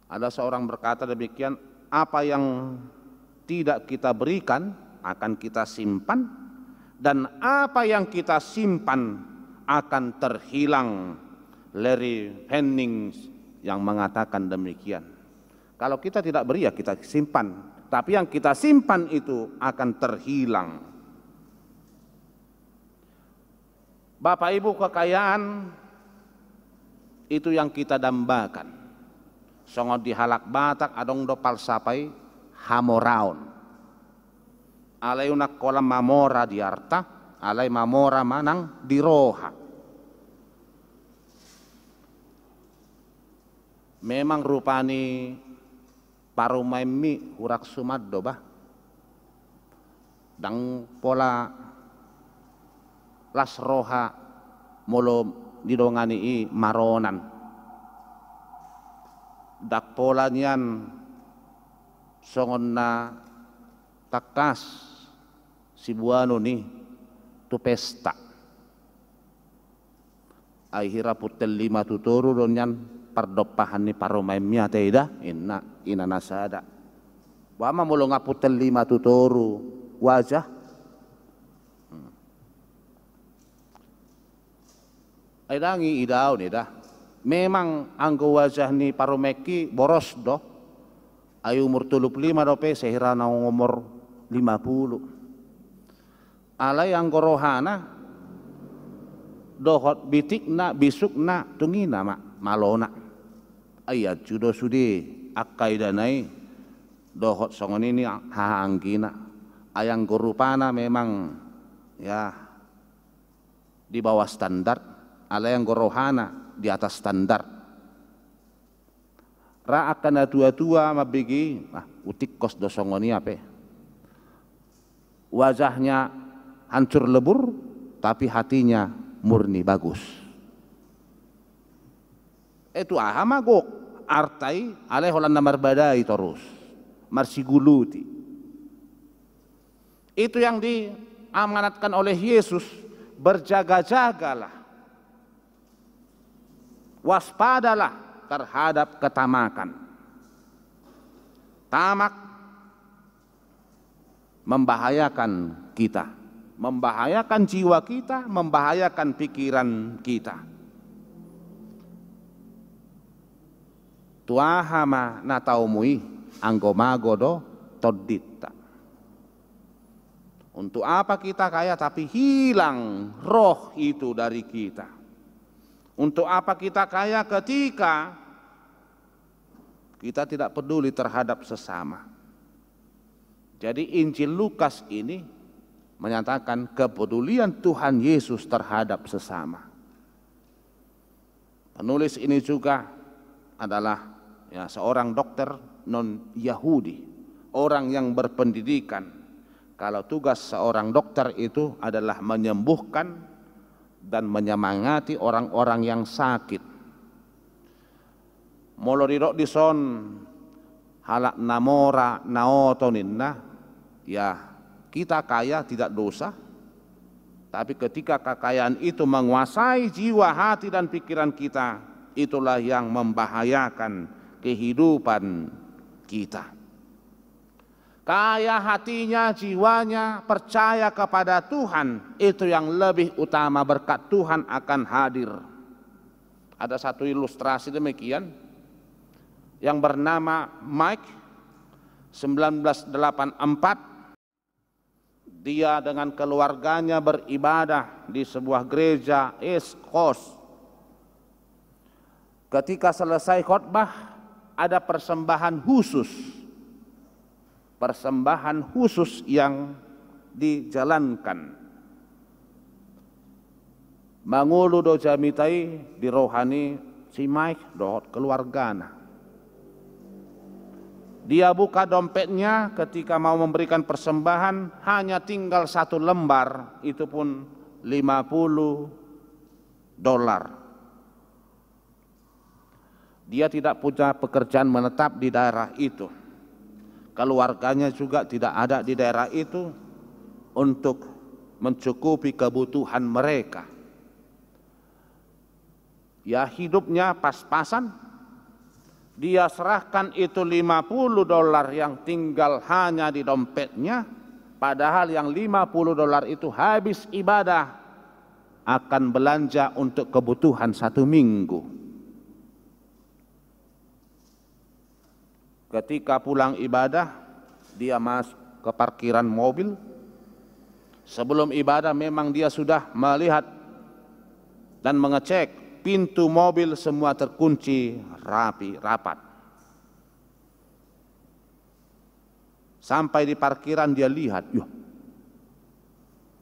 Ada seorang berkata demikian, apa yang tidak kita berikan akan kita simpan, dan apa yang kita simpan akan terhilang. Larry Henning yang mengatakan demikian. Kalau kita tidak beri ya kita simpan, tapi yang kita simpan itu akan terhilang. Bapak Ibu, kekayaan itu yang kita dambakan. Songo di halak Batak adong dopal sapai hamoraon. Alay unak kolam mamora di arta, alay mamora manang di roha. Memang rupani parumaimi hurak sumaddo bah. Dang pola las roha molo didongani i maronan. Dak pola nian songon na takas si buano ni tu pesta. Ay hiraputel 5 tuturu don yan pardopahan ni parumaimnya teda ina nasada. Wama mulo ngaputel 5 tuturu wajah. Ay dangi idaw ni dah. Memang anggo wajah ni parumeki boros do. Ayu umur 35 dope sehira na umur 50. Alay anggo rohana dohot bitik na bisuk na tungina malona. Ayat judo sudi akai danai dohot songon ini haanggina. Ayang gorupana memang ya di bawah standar. Alay anggo rohana di atas standar. Ra akan dua-dua mabigi utik kos dosongoni apa? Wajahnya hancur lebur tapi hatinya murni bagus. Itu magok artai alai holan namar badai terus marsiguluti. Itu yang diamanatkan oleh Yesus, berjaga-jagalah. Waspadalah terhadap ketamakan. Tamak membahayakan kita, membahayakan jiwa kita, membahayakan pikiran kita. Tuahama nataumui anggomagodo todita. Untuk apa kita kaya tapi hilang roh itu dari kita? Untuk apa kita kaya ketika kita tidak peduli terhadap sesama? Jadi Injil Lukas ini menyatakan kepedulian Tuhan Yesus terhadap sesama. Penulis ini juga adalah seorang dokter non-Yahudi, orang yang berpendidikan. Kalau tugas seorang dokter itu adalah menyembuhkan dan menyemangati orang-orang yang sakit. Molorirok dison halak namora naotoninna, ya kita kaya tidak dosa, tapi ketika kekayaan itu menguasai jiwa, hati dan pikiran kita, itulah yang membahayakan kehidupan kita. kaya hatinya, jiwanya percaya kepada Tuhan, itu yang lebih utama, berkat Tuhan akan hadir. Ada satu ilustrasi demikian yang bernama Mike 1984. Dia dengan keluarganya beribadah di sebuah gereja East Coast. Ketika selesai khotbah, ada persembahan khusus yang dijalankan. Mangulu do jamitai di rohani si Mike dot keluargana. Dia buka dompetnya ketika mau memberikan persembahan, hanya tinggal 1 lembar, itu pun $50. Dia tidak punya pekerjaan menetap di daerah itu. Keluarganya juga tidak ada di daerah itu untuk mencukupi kebutuhan mereka. Ya, hidupnya pas-pasan. Dia serahkan itu $50 yang tinggal hanya di dompetnya, padahal yang $50 itu habis ibadah, akan belanja untuk kebutuhan 1 minggu. Ketika pulang ibadah, dia masuk ke parkiran mobil. Sebelum ibadah memang dia sudah melihat dan mengecek pintu mobil semua terkunci rapat. Sampai di parkiran dia lihat,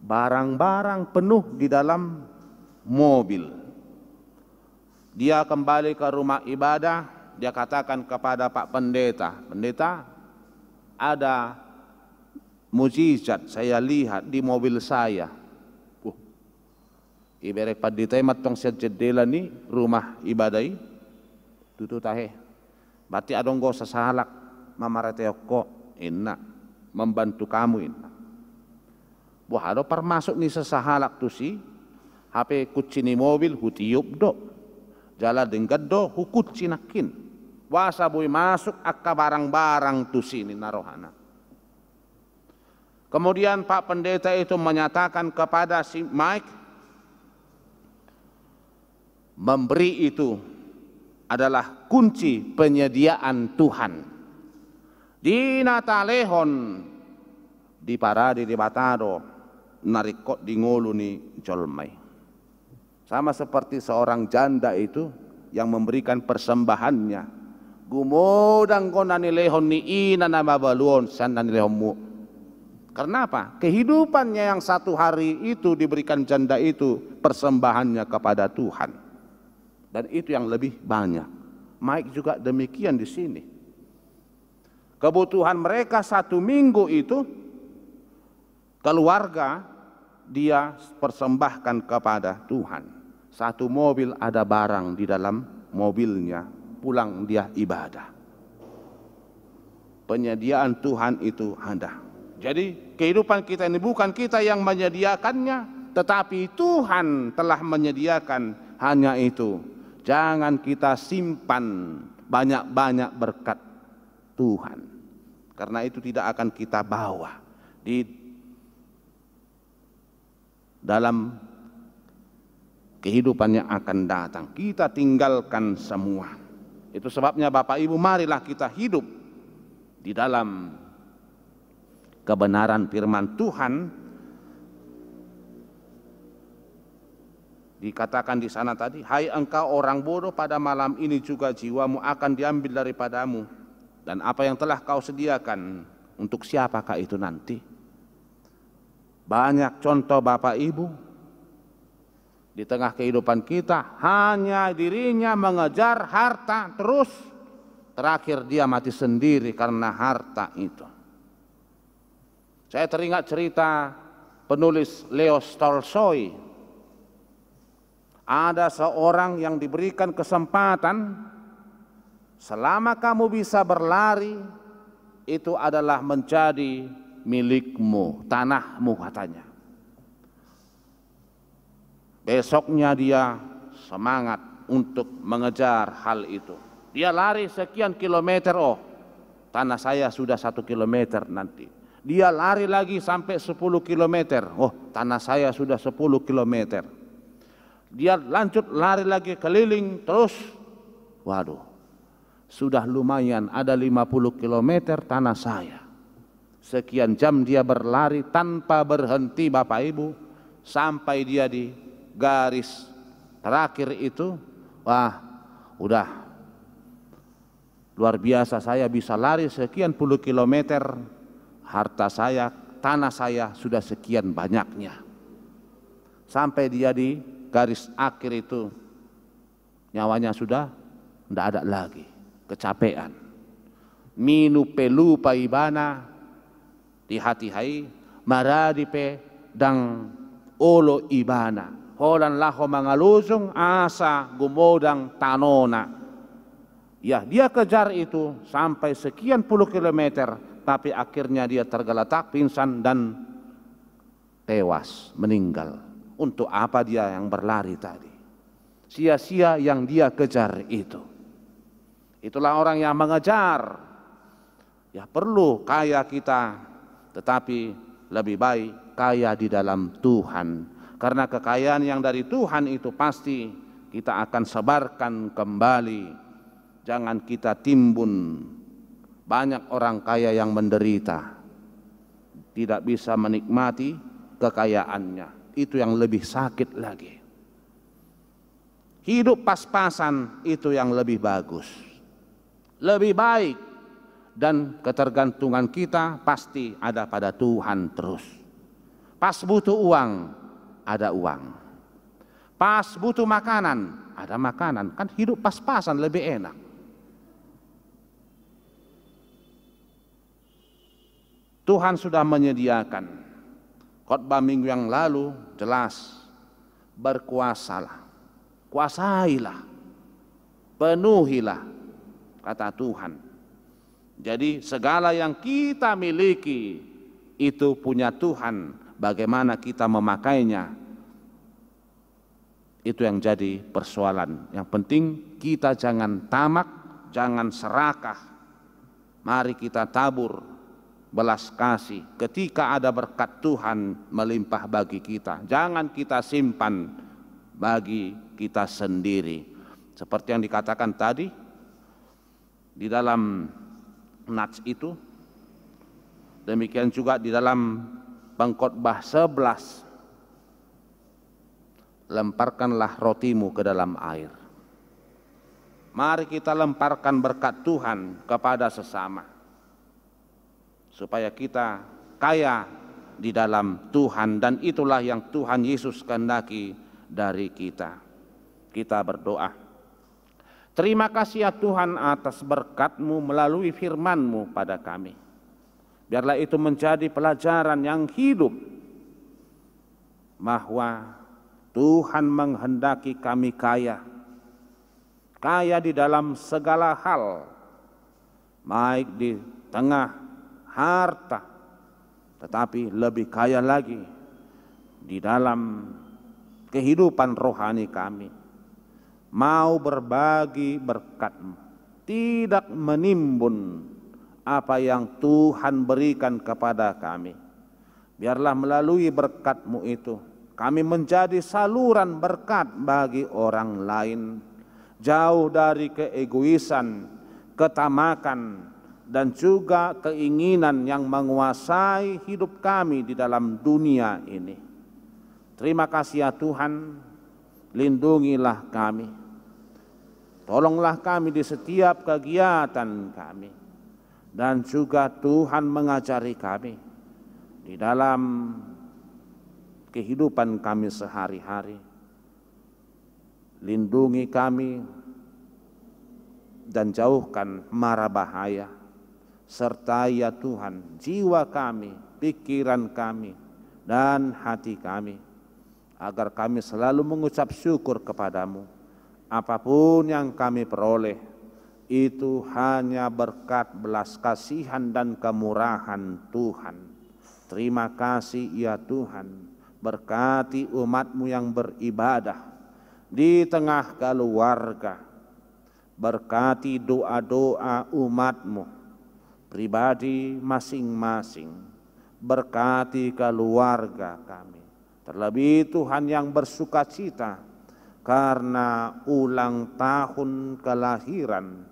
barang-barang penuh di dalam mobil. Dia kembali ke rumah ibadah. Dia katakan kepada Pak Pendeta, "Pendeta, ada mujizat saya lihat di mobil saya." Ibarat pendeta matong sa jendela ni rumah ibadai, tutu tahe. Berarti adong go sasalak mamareteo ko inna membantu kamu inna. Buah ado permasuk ni sasahalak tu si HP kucini mobil hutiup do. Jala denggad do hukut cinakin. Wasa boy masuk akka barang-barang tu sini narohana. Kemudian Pak Pendeta itu menyatakan kepada si Mike, memberi itu adalah kunci penyediaan Tuhan. Di Natalehon, di parade di Batado, narikot di ngolu ni jolmai. Sama seperti seorang janda itu yang memberikan persembahannya. Gumodang ko nanilehon ni ina na mabaluon san nanilehonmu. Karena apa? Kehidupannya yang 1 hari itu diberikan janda itu persembahannya kepada Tuhan. Dan itu yang lebih banyak. Mike juga demikian di sini. Kebutuhan mereka 1 minggu itu keluarga dia persembahkan kepada Tuhan. 1 mobil ada barang di dalam mobilnya, pulang dia ibadah. Penyediaan Tuhan itu ada. Jadi kehidupan kita ini bukan kita yang menyediakannya, tetapi Tuhan telah menyediakan. Hanya itu, jangan kita simpan banyak-banyak berkat Tuhan, karena itu tidak akan kita bawa di dalam kehidupan yang akan datang. Kita tinggalkan semua. Itu sebabnya Bapak Ibu, marilah kita hidup di dalam kebenaran firman Tuhan. Dikatakan di sana tadi, "Hai engkau orang bodoh, pada malam ini juga jiwamu akan diambil daripadamu. Dan apa yang telah kau sediakan, untuk siapakah itu nanti?" Banyak contoh Bapak Ibu di tengah kehidupan kita, hanya dirinya mengejar harta terus, terakhir dia mati sendiri karena harta itu. Saya teringat cerita penulis Leo Tolstoy. Ada seorang yang diberikan kesempatan, selama kamu bisa berlari, itu adalah menjadi milikmu, tanahmu katanya. Besoknya dia semangat untuk mengejar hal itu. Dia lari sekian kilometer, tanah saya sudah 1 kilometer nanti. Dia lari lagi sampai 10 kilometer, oh tanah saya sudah 10 kilometer. Dia lanjut lari lagi keliling terus, waduh, sudah lumayan ada 50 kilometer tanah saya. Sekian jam dia berlari tanpa berhenti Bapak Ibu, sampai dia di garis terakhir itu, wah udah luar biasa, saya bisa lari sekian puluh kilometer, harta saya, tanah saya sudah sekian banyaknya. Sampai dia di garis akhir itu, nyawanya sudah tidak ada lagi, kecapean. Minu pelu paibana di hati hai, maradipe dang olo ibana, holan laho mangalusung asa gumodang tanona. Ya, dia kejar itu sampai sekian puluh kilometer, tapi akhirnya dia tergeletak, pingsan dan tewas, meninggal. Untuk apa dia yang berlari tadi? Sia-sia yang dia kejar itu. Itulah orang yang mengejar. Ya perlu kaya kita, tetapi lebih baik kaya di dalam Tuhan. Karena kekayaan yang dari Tuhan itu pasti kita akan sebarkan kembali. Jangan kita timbun banyak orang kaya yang menderita, tidak bisa menikmati kekayaannya. Itu yang lebih sakit lagi. Hidup pas-pasan itu yang lebih bagus, lebih baik, dan ketergantungan kita pasti ada pada Tuhan terus. Pas butuh uang, ada uang. Pas butuh makanan, ada makanan. Kan hidup pas-pasan lebih enak. Tuhan sudah menyediakan. Khotbah minggu yang lalu jelas, berkuasalah, kuasailah, penuhilah, kata Tuhan. Jadi segala yang kita miliki itu punya Tuhan, bagaimana kita memakainya, itu yang jadi persoalan. Yang penting kita jangan tamak, jangan serakah. Mari kita tabur belas kasih ketika ada berkat Tuhan melimpah bagi kita. Jangan kita simpan bagi kita sendiri. Seperti yang dikatakan tadi di dalam nats itu, demikian juga di dalam Pengkhotbah 11, lemparkanlah rotimu ke dalam air. Mari kita lemparkan berkat Tuhan kepada sesama, supaya kita kaya di dalam Tuhan, dan itulah yang Tuhan Yesus kehendaki dari kita. Kita berdoa. Terima kasih ya Tuhan atas berkat-Mu melalui firman-Mu pada kami. Biarlah itu menjadi pelajaran yang hidup, bahwa Tuhan menghendaki kami kaya. Kaya di dalam segala hal, baik di tengah harta, tetapi lebih kaya lagi di dalam kehidupan rohani kami. Mau berbagi berkat-Mu, tidak menimbun apa yang Tuhan berikan kepada kami. Biarlah melalui berkat-Mu itu kami menjadi saluran berkat bagi orang lain, jauh dari keegoisan, ketamakan, dan juga keinginan yang menguasai hidup kami di dalam dunia ini. Terima kasih ya Tuhan, lindungilah kami, tolonglah kami di setiap kegiatan kami, dan juga Tuhan mengajari kami di dalam kehidupan kami sehari-hari. Lindungi kami dan jauhkan mara bahaya. Sertai ya Tuhan jiwa kami, pikiran kami, dan hati kami, agar kami selalu mengucap syukur kepadamu. Apapun yang kami peroleh, itu hanya berkat belas kasihan dan kemurahan Tuhan. Terima kasih ya Tuhan, berkati umat-Mu yang beribadah di tengah keluarga, berkati doa-doa umat-Mu, pribadi masing-masing. Berkati keluarga kami. Terlebih Tuhan yang bersukacita karena ulang tahun kelahiran,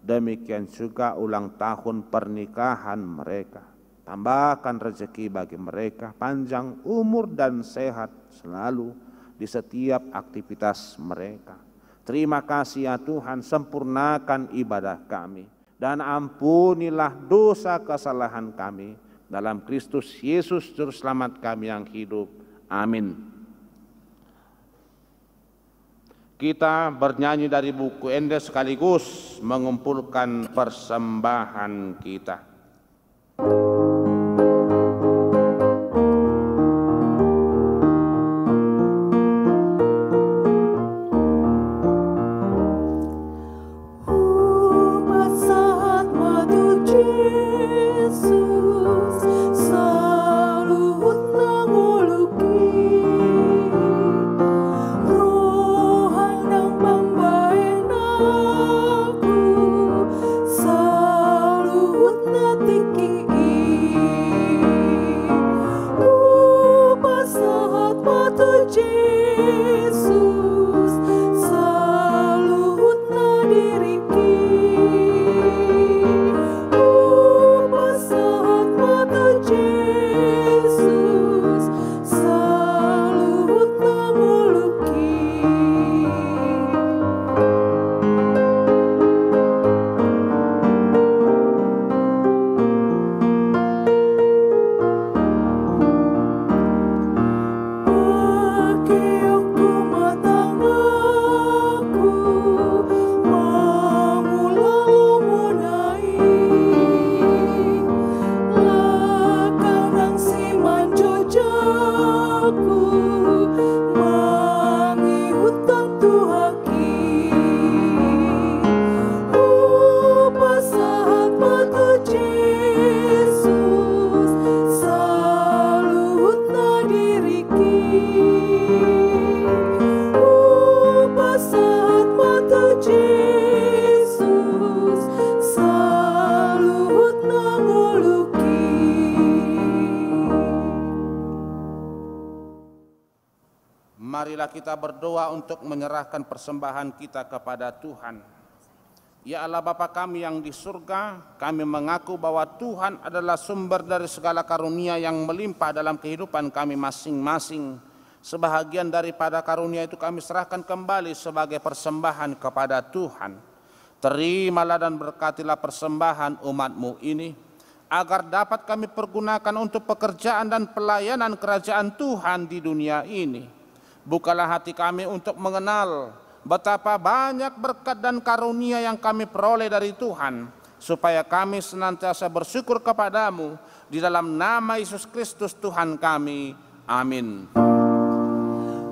demikian juga ulang tahun pernikahan mereka. Tambahkan rezeki bagi mereka, panjang umur dan sehat selalu di setiap aktivitas mereka. Terima kasih ya Tuhan, sempurnakan ibadah kami dan ampunilah dosa kesalahan kami dalam Kristus Yesus Juru Selamat kami yang hidup. Amin. Kita bernyanyi dari buku Ende sekaligus mengumpulkan persembahan kita. Marilah kita berdoa untuk menyerahkan persembahan kita kepada Tuhan. Ya Allah Bapa kami yang di surga, kami mengaku bahwa Tuhan adalah sumber dari segala karunia yang melimpah dalam kehidupan kami masing-masing. Sebahagian daripada karunia itu kami serahkan kembali sebagai persembahan kepada Tuhan. Terimalah dan berkatilah persembahan umat-Mu ini, agar dapat kami pergunakan untuk pekerjaan dan pelayanan kerajaan Tuhan di dunia ini. Bukalah hati kami untuk mengenal betapa banyak berkat dan karunia yang kami peroleh dari Tuhan, supaya kami senantiasa bersyukur kepadamu di dalam nama Yesus Kristus Tuhan kami. Amin.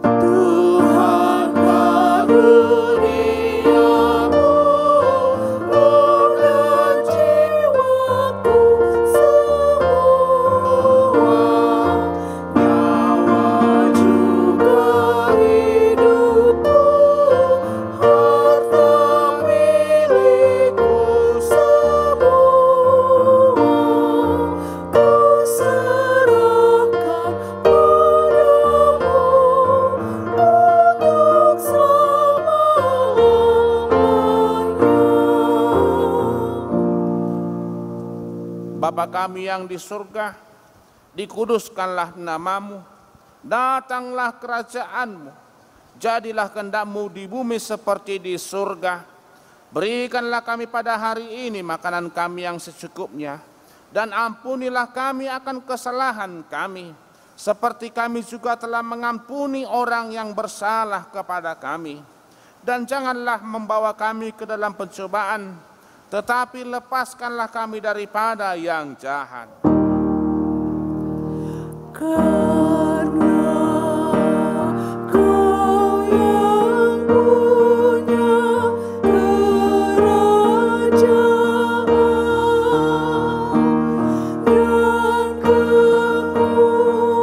Tuhan karuniamu dan jiwaku semua, nyawa juga hidupku, harta milikku semua, ku serahkan padamu untuk selama-lamanya. Bapa kami yang di surga, dikuduskanlah namamu, datanglah kerajaanmu, jadilah kehendak-Mu di bumi seperti di surga. Berikanlah kami pada hari ini makanan kami yang secukupnya, dan ampunilah kami akan kesalahan kami, seperti kami juga telah mengampuni orang yang bersalah kepada kami. Dan janganlah membawa kami ke dalam pencobaan, tetapi lepaskanlah kami daripada yang jahat. Karena Kau yang punya kerajaan dan kekuasaan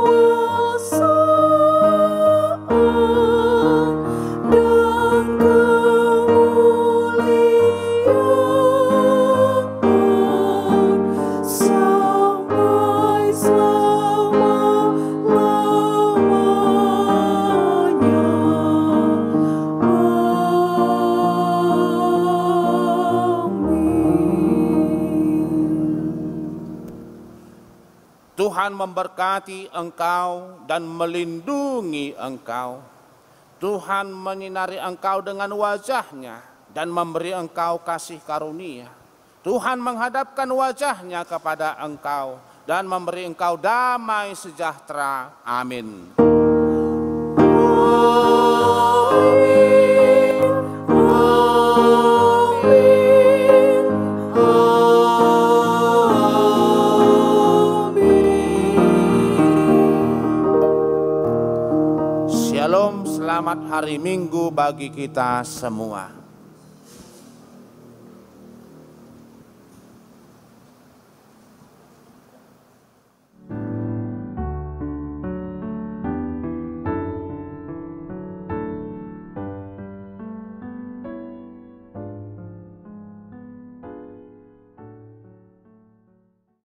dan kemuliaan Tuhan memberkati engkau dan melindungi engkau. Tuhan menyinari engkau dengan wajah-Nya dan memberi engkau kasih karunia. Tuhan menghadapkan wajah-Nya kepada engkau dan memberi engkau damai sejahtera. Amin. Shalom, selamat hari Minggu bagi kita semua.